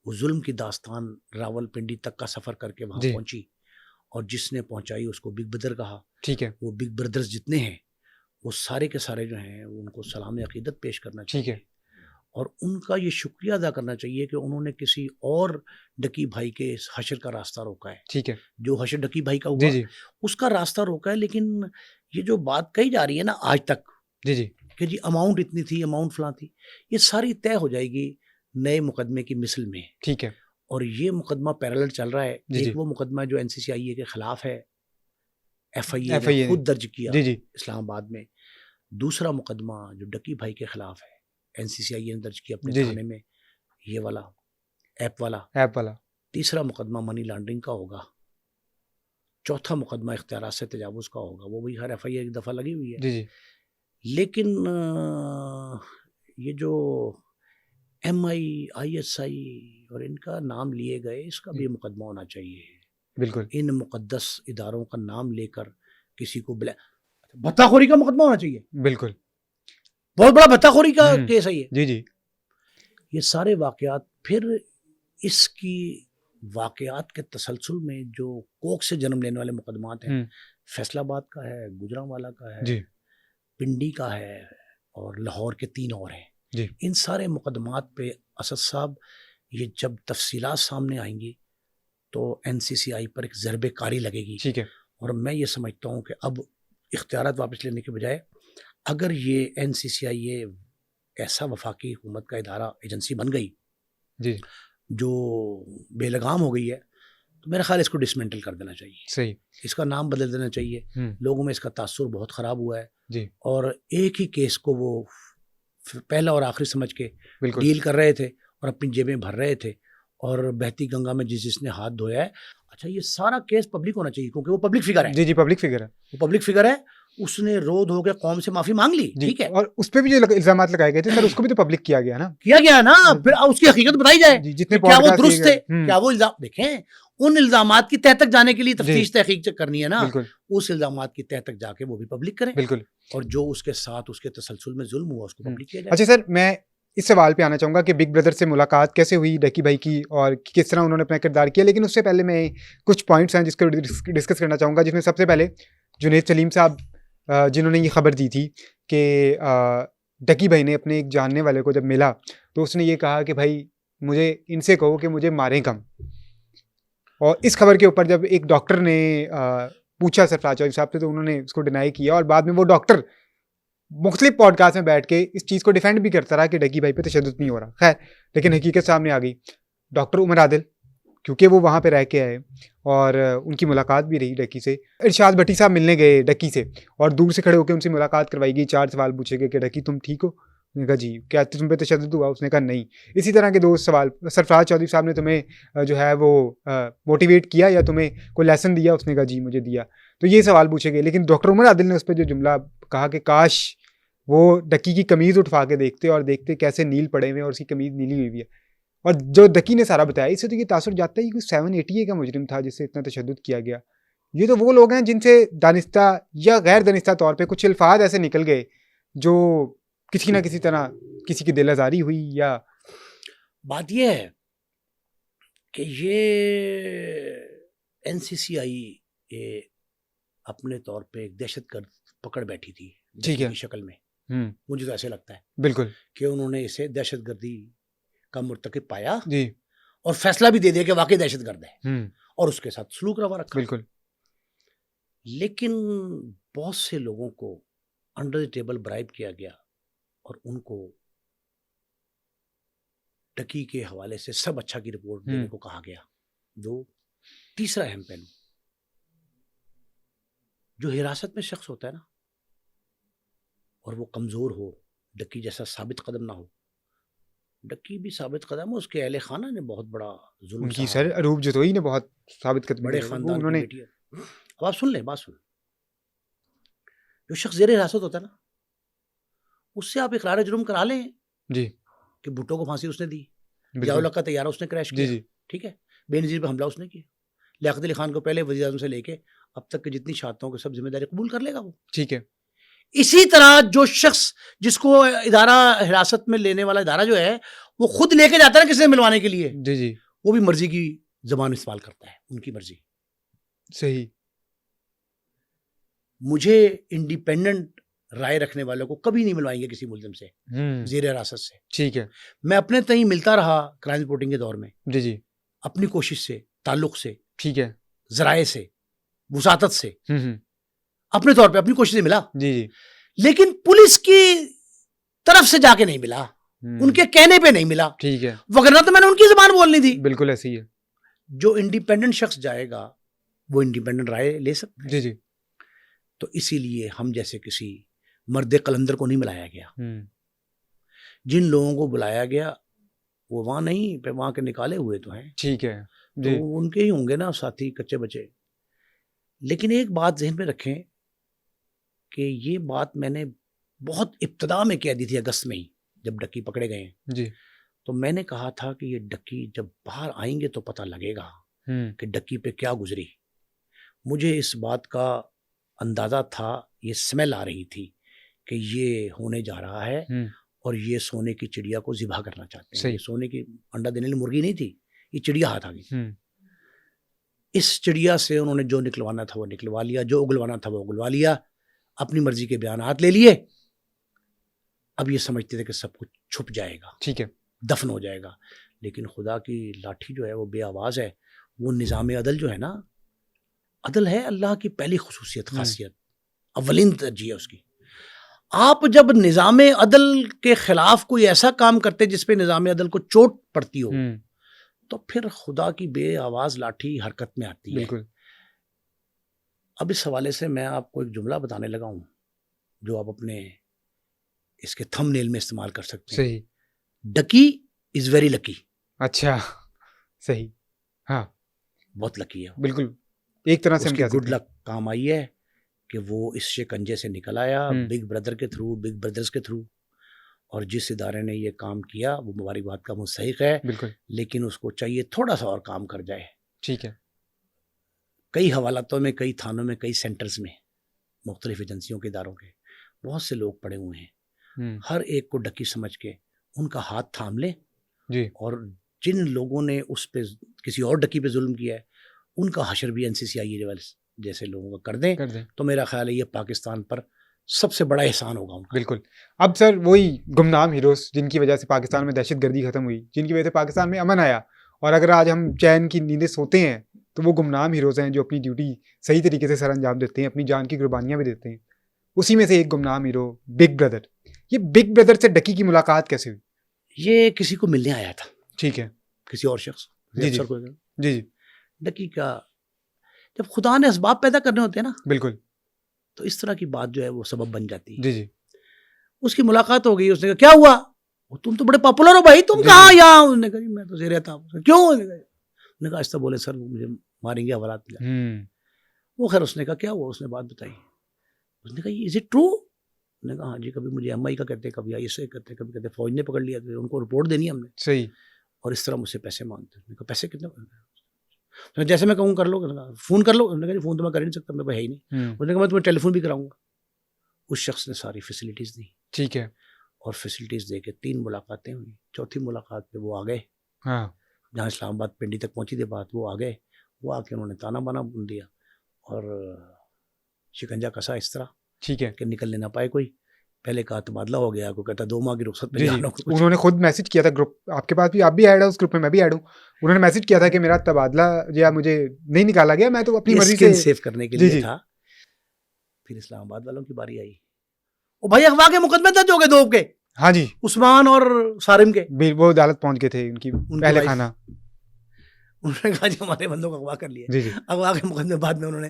वो जुल्म की दास्तान रावलपिंडी तक का सफर करके वहां पहुंची, और जिसने पहुंचाई उसको बिग ब्रदर कहा। ठीक है। वो बिग ब्रदर्स जितने हैं वो सारे के सारे जो हैं उनको सलाम अकीदत पेश करना ठीक चाहिए है। और उनका ये शुक्रिया अदा करना चाहिए कि उन्होंने किसी और डकी भाई के इस हशर का रास्ता रोका है। ठीक है। जो हशर डकी भाई का जी हुआ जी उसका रास्ता रोका है। लेकिन ये जो बात कही जा रही है ना आज तक जी जी कि जी अमाउंट इतनी थी, अमाउंट फलां थी, ये सारी तय हो जाएगी नए मुकदमे की मिसल में। ठीक है। और ये मुकदमा पैरेलल चल रहा है। जी जी एक वो मुकदमा जो एनसीसीआईए के खिलाफ है, एफआईए ने FIA खुद दर्ज किया जी जी इस्लामाबाद में। दूसरा मुकदमा जो डकी भाई के खिलाफ है, एनसीसीआईए ने दर्ज किया अपने जी जी थाने में, ये वाला ऐप वाला। ऐप वाला। तीसरा मुकदमा मनी लॉन्ड्रिंग का होगा। चौथा मुकदमा इख्तियारात से तजावुज़ का होगा। वो भी हर एफआईए एक दफ़ा लगी हुई है। जी जी लेकिन ये जो एमआई, आईएसआई और इनका नाम लिए गए, इसका भी मुकदमा होना चाहिए। बिल्कुल इन मुकद्दस इदारों का नाम लेकर किसी को भत्ताखोरी का मुकदमा होना चाहिए। बिल्कुल बहुत बड़ा भत्ताखोरी का केस है ये। जी जी ये सारे वाकयात फिर इसकी वाकयात के तसलसल में जो कोख से जन्म लेने वाले मुकदमात हैं, फैसलाबाद का है, गुजरांवाला का है, जी पिंडी का है और लाहौर के 3 और हैं। जी इन सारे मुकदमात पे असद साहब ये जब तफसीलात सामने आएंगी तो एनसीसीआई पर एक ज़रबे कारी लगेगी। ठीक है। और मैं ये समझता हूँ कि अब इख्तियारात वापस लेने के बजाय अगर ये एनसीसीआई ऐसा वफाकी हुकूमत का इदारा, एजेंसी बन गई जी जो बेलगाम हो गई है, तो मेरा ख्याल इसको डिसमेंटल कर देना चाहिए। सही। इसका नाम बदल देना चाहिए। लोगों में इसका तासुर बहुत ख़राब हुआ है जी और एक ही केस को वो पहला और आखिरी समझ के बिल्कुल डील कर रहे थे और अपनी जेबें भर रहे थे। और बहती गंगा में जिसने हाथ धोया है, अच्छा ये सारा केस पब्लिक होना चाहिए क्योंकि वो पब्लिक फिगर है। जी जी पब्लिक फिगर है। वो पब्लिक फिगर है, उसने रो धो के कौम से माफी मांग ली, ठीक है। और उस पे भी जो इल्जाम लगाए गए थे सर, उसको भी तो पब्लिक किया गया ना। किया गया ना, फिर उसकी हकीकत बताई जाए। जितने क्या वो दुरुस्त थे, क्या वो इल्जाम, देखें उन इल्जामात की तह तक जाने के लिए तफ्तीश तहकीक करनी है ना, उस इल्जामात की तह तक जाके वो भी पब्लिक करें। बिल्कुल। और जो उसके साथ उसके तसलसल में जुल्म हुआ उसको पब्लिक किया जाए। अच्छा सर, मैं इस सवाल पे आना चाहूँगा कि बिग ब्रदर से मुलाकात कैसे हुई डकी भाई की और किस तरह उन्होंने अपना किरदार किया, लेकिन उससे पहले मैं कुछ पॉइंट्स हैं जिसको डिस्कस करना चाहूँगा, जिसमें सबसे पहले जुनैद सलीम साहब जिन्होंने ये खबर दी थी कि डकी भाई ने अपने एक जानने वाले को जब मिला तो उसने ये कहा कि भाई मुझे इनसे कहो कि मुझे मारें कम। और इस खबर के ऊपर जब एक डॉक्टर ने पूछा सरफराज चौधरी साहब से तो उन्होंने उसको डिनाई किया और बाद में वो डॉक्टर मुख्तलिफ पॉडकास्ट में बैठ के इस चीज़ को डिफेंड भी करता रहा कि डकी भाई पे तशद्दुद नहीं हो रहा। खैर, लेकिन हकीकत सामने आ गई। डॉक्टर उमर आदिल, क्योंकि वो वहाँ पे रह के आए और उनकी मुलाकात भी रही डकी से। इरशाद भट्टी साहब मिलने गए डकी से और दूर से खड़े होकर उनसे मुलाकात करवाई गई। 4 सवाल पूछे गए कि डकी तुम ठीक हो? उसने कहा जी। क्या तुम पे तशद्दुद हुआ? उसने कहा नहीं। इसी तरह के 2 सवाल, सरफराज चौधरी साहब ने तुम्हें जो है वो मोटिवेट किया या तुम्हें कोई लेसन दिया? उसने कहा जी मुझे दिया। तो ये सवाल पूछे गए, लेकिन डॉक्टर उमर आदिल ने उस पर जो जुमला कहा कि काश वो डकी की कमीज़ उठवा के देखते और देखते कैसे नील पड़े हुए और उसकी कमीज़ नीली हुई है। और जो डकी ने सारा बताया, इससे तो ये तासुर जाता है कि 780 का मुजरिम था जिससे इतना तशद्दुद किया गया। ये तो वो लोग हैं जिनसे दानिस्ता या गैर दानिस्ता तौर पे कुछ अल्फाज ऐसे निकल गए जो किसी ना किसी तरह किसी की दिल आज़ारी हुई। या बात ये है कि ये एनसीसीआई अपने तौर पे एक दहशतगर्द पकड़ बैठी थी ठीक है की शक्ल में। मुझे तो ऐसे लगता है बिल्कुल कि उन्होंने इसे दहशतगर्दी का मुर्तकिब पाया जी और फैसला भी दे दिया कि वाकई दहशतगर्द है और उसके साथ सलूक रवा रखा। बिल्कुल। लेकिन बहुत से लोगों को अंडर द टेबल ब्राइब किया गया और उनको डकी के हवाले से सब अच्छा की रिपोर्ट देने को कहा गया। तीसरा अहम पहलू, जो हिरासत में शख्स होता है ना और वो कमजोर हो, डकी जैसा साबित कदम ना हो। डकी भी साबित कदम है, उसके अहले खाना ने बहुत बड़ा जुल्म उनकी सर अरूब जतोई ने बहुत साबित कदम बड़े खानदान की बेटी है। अब आप सुन लें, बात सुन। जो शख्स जेर हिरासत होता है ना, उससे आप इकरार जुर्म करा लें जी कि भुट्टो को फांसी उसने दी, जियाउल हक का तैयारा उसने क्रैश किया, ठीक है, बेनज़ीर पे हमला उसने किया, लियाकत अली खान को पहले वज़ीर आज़म से लेके अब तक की जितनी शहादतों की सब जिम्मेदारी कबूल कर लेगा वो, ठीक है। इसी तरह जो शख्स जिसको इदारा हिरासत में लेने वाला इदारा जो है वो खुद लेके जाता है किसी मिलवाने के लिए, जी जी, वो भी मर्जी की जबान इस्तेमाल करता है, उनकी मर्जी। सही। मुझे इंडिपेंडेंट राय रखने वालों को कभी नहीं मिलवाएंगे किसी मुलजिम से ज़ेर हिरासत से। ठीक है। मैं अपने तई मिलता रहा क्राइम रिपोर्टिंग के दौर में, जी जी। अपनी कोशिश से, ताल्लुक से, ठीक है। ज़राए से, वसातत से, हम्म। अपने तौर पे अपनी कोशिश से मिला, जी जी। लेकिन पुलिस की तरफ से जाके नहीं मिला, उनके कहने पे नहीं मिला। ठीक है। वगरना तो मैंने उनकी ज़बान बोलनी थी। बिल्कुल ऐसे ही है। जो इंडिपेंडेंट शख्स जाएगा वो इंडिपेंडेंट राय ले सकता है। जी जी। तो इसीलिए हम जैसे किसी मर्द कलंदर को नहीं बुलाया गया। जिन लोगों को बुलाया गया वो वहां नहीं पे वहां के निकाले हुए तो हैं। ठीक है तो जी। उनके ही होंगे ना साथी कच्चे बच्चे। लेकिन एक बात जहन में रखें कि ये बात मैंने बहुत इब्तदा में कह दी थी अगस्त में ही, जब डक्की पकड़े गए जी। तो मैंने कहा था कि ये डक्की जब बाहर आएंगे तो पता लगेगा कि डक्की पे क्या गुजरी। मुझे इस बात का अंदाजा था, ये स्मेल आ रही थी कि ये होने जा रहा है और ये सोने की चिड़िया को ज़िबा करना चाहते हैं। ये सोने की अंडा देने वाली मुर्गी नहीं थी, ये चिड़िया हाथ आ गई। इस चिड़िया से उन्होंने जो निकलवाना था वो निकलवा लिया, जो उगलवाना था वो उगलवा लिया, अपनी मर्जी के बयानात ले लिए। अब ये समझते थे कि सब कुछ छुप जाएगा, ठीक है, दफन हो जाएगा। लेकिन खुदा की लाठी जो है वो बेआवाज़ है। वो निज़ाम अदल जो है ना, अदल है अल्लाह की पहली खुसूसियत, खासियत, अव्वलीन तरजीह है उसकी। आप जब निज़ाम अदल के खिलाफ कोई ऐसा काम करते जिस पे निज़ाम अदल को चोट पड़ती हो तो फिर खुदा की बेआवाज़ लाठी हरकत में आती है। बिल्कुल। अब इस हवाले से मैं आपको एक जुमला बताने लगा हूँ जो आप अपने इसके थंबनेल में इस्तेमाल कर सकते हैं। सही। डकी इज़ वेरी लकी। अच्छा, सही। हाँ, बहुत लकी है। बिल्कुल, एक तरह से हम कह सकते हैं गुड लक काम आई है कि वो इस शिकंजे से निकल आया बिग ब्रदर के थ्रू, बिग ब्रदर्स के थ्रू। और जिस इदारे ने ये काम किया वो मुबारकबाद का मुस्तहिक है। बिल्कुल। लेकिन उसको चाहिए थोड़ा सा और काम कर जाए। ठीक है। कई हवालातों में, कई थानों में, कई सेंटर्स में, मुख्तलिफ एजेंसियों के इदारों के बहुत से लोग पड़े हुए हैं। हर एक को डकी समझ के उनका हाथ थाम ले जी। और जिन लोगों ने उस पे किसी और डकी पे जुल्म किया है उनका हशर भी NCCI जैसे लोगों का कर दें तो मेरा ख्याल है ये पाकिस्तान पर सबसे बड़ा एहसान होगा उनका। बिल्कुल। अब सर वही गुमनाम हीरोज जिनकी वजह से पाकिस्तान में दहशतगर्दी खत्म हुई, जिनकी वजह से पाकिस्तान में अमन आया, और अगर आज हम चैन की नींदें सोते हैं तो वो गुमनाम हीरोज हैं जो अपनी ड्यूटी सही तरीके से सर अंजाम देते हैं, अपनी जान की कुर्बानियां भी देते हैं। उसी में से एक गुमनाम हीरो बिग ब्रदर। ये बिग ब्रदर से डकी की मुलाकात कैसे हुई? ये किसी को मिलने आया था। ठीक है। किसी और शख्स जी जी जी। डकी का जब खुदा ने असबाब पैदा करने होते हैं ना, बिल्कुल, तो इस तरह की बात जो है वो सबब बन जाती है। जी जी। उसकी मुलाकात हो गई। उसने कहा क्या हुआ, तुम तो बड़े पॉपुलर हो भाई, तुम कहाँ यहाँ? उसने कहा मैं तो ज़ेरे था। क्यों? उसने कहा ऐसा बोले सर मुझे मारेंगे, हवालात मिला। वो खैर उसने कहा क्या हुआ, उसने बात बताई। उसने कहा इज इट ट्रू? उसने कहा हाँ जी, कभी मुझे MI का कहते, कभी ISI कहते, कभी कहते फौज ने पकड़ लिया, उनको रिपोर्ट देनी हमने। सही। और इस तरह मुझसे पैसे मांगते। उसने कहा पैसे कितने? तो जैसे मैं कहूँ कर लो, फ़ोन कर लो। उसने कहा फ़ोन तो मैं कर ही नहीं सकता, मेरे पास है ही नहीं। उसने कहा मैं तुम्हें टेलीफोन भी कराऊंगा। उस शख्स ने सारी फैसिलिटीज़ दी। ठीक है। और फैसिलिटीज़ दे के 3 मुलाकातें हुई। चौथी मुलाकात पे वो आ गए। हाँ। जहाँ इस्लामाबाद पिंडी तक पहुँची थी बात, वो आ गए। वो आके उन्होंने ताना बाना बुन दिया और शिकंजा कसा इस तरह, ठीक है, कि निकलने ना पाए कोई। पहले कहा तबादला हो गया, को कहता 2 माह की रुखसत पे जी जाना। उन्होंने खुद मैसेज किया था ग्रुप, आपके पास भी, आप भी ऐड है उस ग्रुप में, मैं भी ऐड हूँ। उन्होंने मैसेज किया था कि मेरा तबादला या मुझे नहीं निकाला गया, मैं तो अपनी मर्जी से सेव करने के लिए था। फिर इस्लामाबाद वालों की बारी आई। ओ भाई अगवा के मुकदमे दर्ज हो गए 2 के। हाँ जी, उस्मान और सारिम के। वो अदालत पहुंच गए थे उनकी पहले खाना। उन्होंने कहा जी हमारे बंदों को अगवा कर लिया। अगवा के मुकदमे बाद में उन्होंने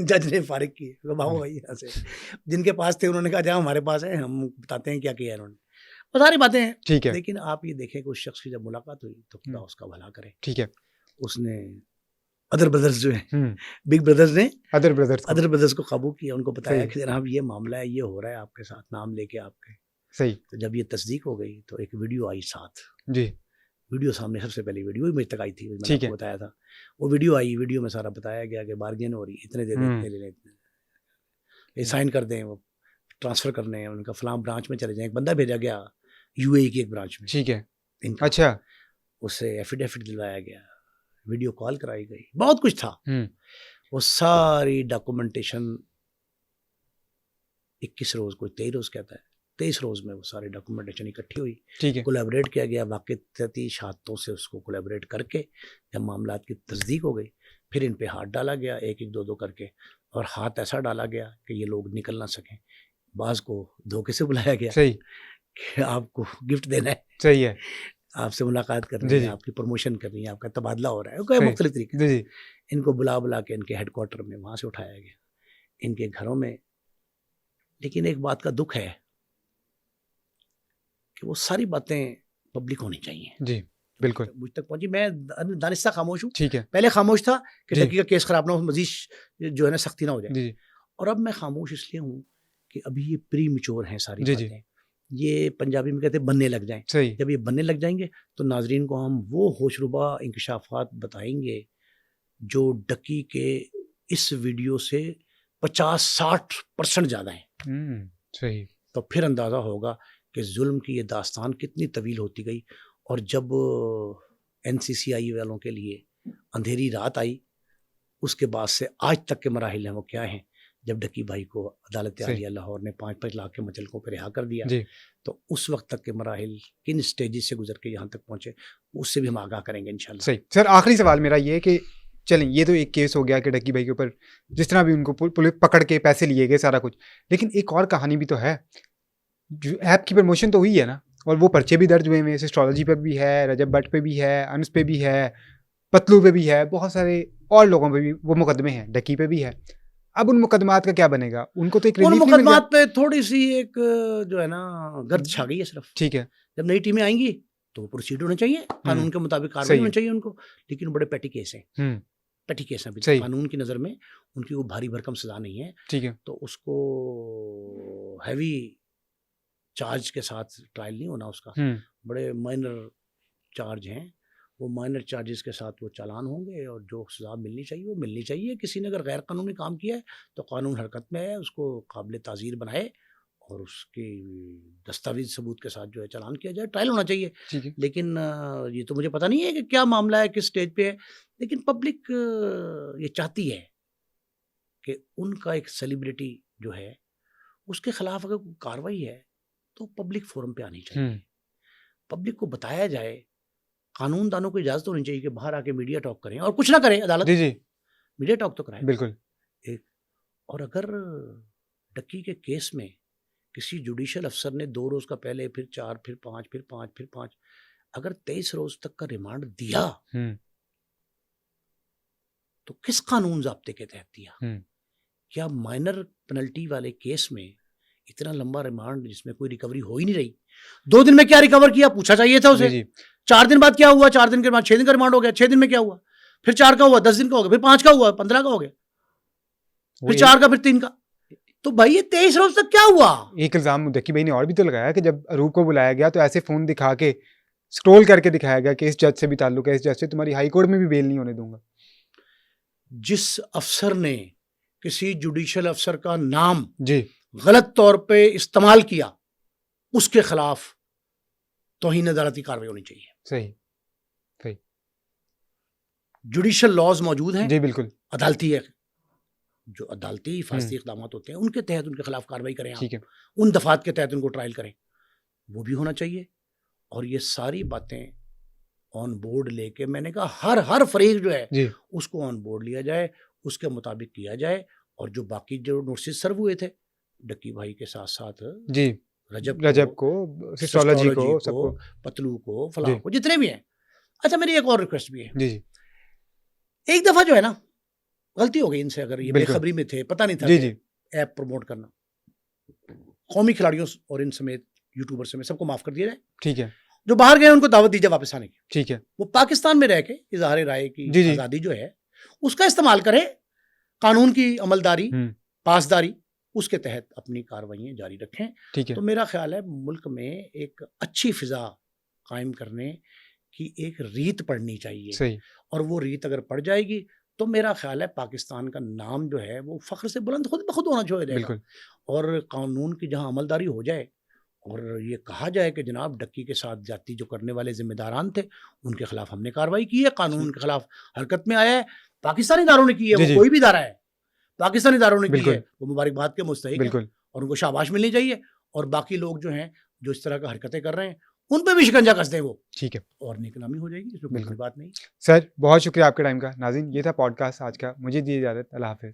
जज ने फारिग किए। भागो भाई यहाँ से। जिनके पास थे उन्होंने कहा जहाँ हमारे पास है हम बताते हैं क्या किया है इन्होंने। वो सारी बातें हैं। ठीक है। लेकिन आप ये देखें कि उस शख्स की जब मुलाकात हुई तो खुदा उसका भला करे। ठीक है। उसने अदर ब्रदर्स जो है, बिग ब्रदर्स ने अदर ब्रदर्स को काबू किया। उनको बताया कि जनाब ये मामला है, ये हो रहा है आपके साथ, नाम लेके आपके। सही। तो जब ये तस्दीक हो गई तो एक वीडियो आई साथ। जी। वीडियो सामने, सबसे पहले वीडियो ही मेरे तक आई थी, मैंने आपको बताया था। वो वीडियो आई, वीडियो में सारा बताया गया कि बार्गेन हो रही, इतने दे दें, इतने ले लें, ये साइन कर दें, वो ट्रांसफ़र करने हैं, उनका फलां ब्रांच में चले जाएं। एक बंदा भेजा गया UAE की एक ब्रांच में। ठीक है। अच्छा। उससे एफिडेविट दिलवाया गया, वीडियो कॉल कराई गई, बहुत कुछ था। वो सारी डॉक्यूमेंटेशन 21 रोज़, कोई 23 रोज़ कहता है। 23 रोज़ में वो सारी डॉक्यूमेंटेशन इकट्ठी हुई, ठीक है, कोलैबोरेट किया गया, वाक़ई शहादतों से उसको कोलैबोरेट करके जब मामलात की तस्दीक हो गई, फिर इन पे हाथ डाला गया, एक एक दो दो करके, और हाथ ऐसा डाला गया कि ये लोग निकल ना सकें। बाज़ को धोखे से बुलाया गया सही, कि आपको गिफ्ट देना है, सही है, आपसे मुलाकात करनी जी, है, जी। आपकी प्रमोशन करनी है, आपका तबादला हो रहा है, कोई सही, मुख्तलिफ तरीके से। जी, जी, इनको बुला बुला के इनके हेडक्वार्टर में वहाँ से उठाया गया, इनके घरों में। लेकिन एक बात का दुख है कि वो सारी बातें पब्लिक होनी चाहिए। जी, बिल्कुल, मुझ तक पहुंची, मैं दानिस्ता खामोश हूँ। ठीक है, पहले खामोश था कि जी। डक्की का केस खराब ना हो, मजीद जो है ना सख्ती ना हो जाए, जी, जी, और अब मैं खामोश इसलिए हूँ कि अभी ये प्री मिच्योर हैं सारी जी, जी। बातें, ये पंजाबी में कहते हैं बनने लग जाएं। सही, जब ये बनने लग जाएंगे तो नाजरीन को हम वो होशरुबा इंकशाफात बताएंगे जो डक्की के इस वीडियो से 50-60% ज़्यादा हैं। सही, तो फिर अंदाज़ा होगा कि जुल्म की ये दास्तान कितनी तवील होती गई। और जब NCCI वालों के लिए अंधेरी रात आई, उसके बाद से आज तक के मराहिल हैं वो क्या हैं। जब डक्की भाई को अदालत सही। आलिया लाहौर ने 5-5 लाख के मुचलकों पर रिहा कर दिया, जी, तो उस वक्त तक के मराहिल किन स्टेजेस से गुजर के यहाँ तक पहुँचे, उससे भी हम आगाह करेंगे इंशाल्लाह। सही। सर आखिरी सवाल मेरा ये है कि चलें ये तो एक केस हो गया कि डक्की भाई के ऊपर जिस तरह भी उनको पुलिस पकड़ के पैसे लिए गए सारा कुछ, लेकिन एक और कहानी भी तो है। जो ऐप की प्रमोशन तो हुई है ना, और वो पर्चे भी दर्ज हुए हैं, एस्ट्रोलॉजी पे भी है, रजब भट्ट पे भी है, अनस पे भी है, पतलू पे भी है, बहुत सारे और लोगों पे भी वो मुकदमे हैं, डक्की पे भी है। अब उन मुकदमात का क्या बनेगा? उनको तो एक उन रिलीफ नहीं मिल गया। मुकदमात पे थोड़ी सी एक जो है ना गर्द छा गई है सिर्फ। ठीक है, जब नई टीमें आएंगी तो प्रोसीड होने चाहिए, कानून के मुताबिक कार्रवाई सही होनी है। चाहिए उनको, लेकिन बड़े पेटी केस हैं, हम्म, पेटी केस हैं अभी सही। तक कानून की नज़र में उनकी वो भारी भरकम सजा नहीं है, ठीक है, तो उसको हैवी चार्ज के साथ ट्रायल नहीं होना उसका, बड़े माइनर चार्ज हैं, वो माइनर चार्जेस के साथ वो चालान होंगे और जो सजा मिलनी चाहिए वो मिलनी चाहिए। किसी ने अगर गैर कानूनी काम किया है तो कानून हरकत में है, उसको काबिल ताज़ीर बनाए और उसकी दस्तावेज सबूत के साथ जो है चालान किया जाए, ट्रायल होना चाहिए। ठीक है, लेकिन ये तो मुझे पता नहीं है कि क्या मामला है, किस स्टेज पे है, लेकिन पब्लिक ये चाहती है कि उनका एक सेलिब्रिटी जो है उसके खिलाफ अगर कोई कार्रवाई है तो पब्लिक फोरम पे आनी चाहिए, पब्लिक को बताया जाए, कानून दानों को इजाजत होनी चाहिए कि बाहर आके मीडिया टॉक करें, और कुछ ना करें अदालत, जी, जी, मीडिया टॉक तो कराए। बिल्कुल, एक और अगर डक्की के केस में किसी जुडिशियल अफसर ने 2 रोज का पहले, फिर 4, फिर 5, फिर 5, फिर 5, अगर 23 रोज तक का रिमांड दिया तो किस कानून ज़ाब्ते के तहत दिया? क्या माइनर पेनल्टी वाले केस में इतना लंबा रिमांड जिसमें कोई रिकवरी हो ही नहीं रही, 2 दिन में क्या रिकवर किया पूछा चाहिए था उसे। जी, 4 दिन बाद क्या हुआ, 4 दिन के बाद 6 दिन का रिमांड हो गया, 6 दिन में क्या हुआ, फिर 4 का हुआ, 10 दिन का हो गया, फिर 5 का हुआ, 15 का हो गया, फिर 4 का, फिर 3 का। तो भाई ये 23 रोज तक क्या हुआ? एक इल्जाम डक्की भाई ने और भी तो लगाया कि जब अरूप को बुलाया गया तो ऐसे फोन दिखा के स्क्रॉल करके दिखाया गया कि इस जज से भी ताल्लुक है, इस जज से तुम्हारी हाई कोर्ट में भी बेल नहीं होने दूंगा। जिस अफसर ने किसी जुडिशियल अफसर का नाम जी, गलत तौर पे इस्तेमाल किया उसके खिलाफ तौहीन अदालती कार्रवाई होनी चाहिए। सही, सही, जुडिशियल लॉज मौजूद हैं, जी, बिल्कुल, अदालती है, जो अदालती हिफाजती इक़दाम होते हैं उनके तहत उनके खिलाफ कार्रवाई करें, ठीक है, उन दफात के तहत उनको ट्रायल करें, वो भी होना चाहिए। और ये सारी बातें ऑन बोर्ड लेके, मैंने कहा हर फरीक जो है जी, उसको ऑन बोर्ड लिया जाए, उसके मुताबिक किया जाए, और जो बाकी जो नोटिस सर्व हुए थे डक्की भाई के साथ साथ जी, रजब को, एस्ट्रोलॉजी को, सबको, पतलू को, फलां को, जितने भी हैं। अच्छा, मेरी एक और रिक्वेस्ट भी है, जी, जी, एक दफा जो है ना गलती हो गई इनसे, अगर ये बेखबरी में थे, पता नहीं था जी, कि जी, ऐप प्रमोट करना, कौमी खिलाड़ियों और इन समेत यूट्यूबर समेत सबको माफ कर दिया जाए। ठीक है, जो बाहर गए उनको दावत दीजिए वापस आने की। ठीक है, वो पाकिस्तान में रह के इजहार राय की जी, जी, आज़ादी जो है उसका इस्तेमाल करें, कानून की अमलदारी, पासदारी, उसके तहत अपनी कार्रवाइयाँ जारी रखें। ठीक है, तो मेरा ख्याल है मुल्क में एक अच्छी फिजा कायम करने की एक रीत पड़नी चाहिए, सही, और वो रीत अगर पड़ जाएगी तो मेरा ख्याल है पाकिस्तान का नाम जो है वो फख्र से बुलंद खुद ब खुद होना चाहिए, बिल्कुल, और कानून की जहाँ अमलदारी हो जाए और ये कहा जाए कि जनाब डक्की के साथ जाती जो करने वाले जिम्मेदारान थे उनके खिलाफ हमने कार्रवाई की है, कानून के खिलाफ हरकत में आया है, पाकिस्तानी इदारों ने की है, वो कोई भी इदारा है, पाकिस्तानी इदारों ने की है, वो मुबारकबाद के मुस्तहिक है, और उनको शाबाश मिलनी चाहिए, और बाकी लोग जो हैं जो इस तरह का हरकतें कर रहे हैं उन पे भी शिकंजा कस दें वो, ठीक है और नेकनामी हो जाएगी, इसमें कोई बिल्कुल। बड़ी बात नहीं। सर, बहुत शुक्रिया आपके टाइम का। नाज़रीन, ये था पॉडकास्ट आज का। मुझे दीजिए इजाज़त। अल्लाह हाफ़िज़।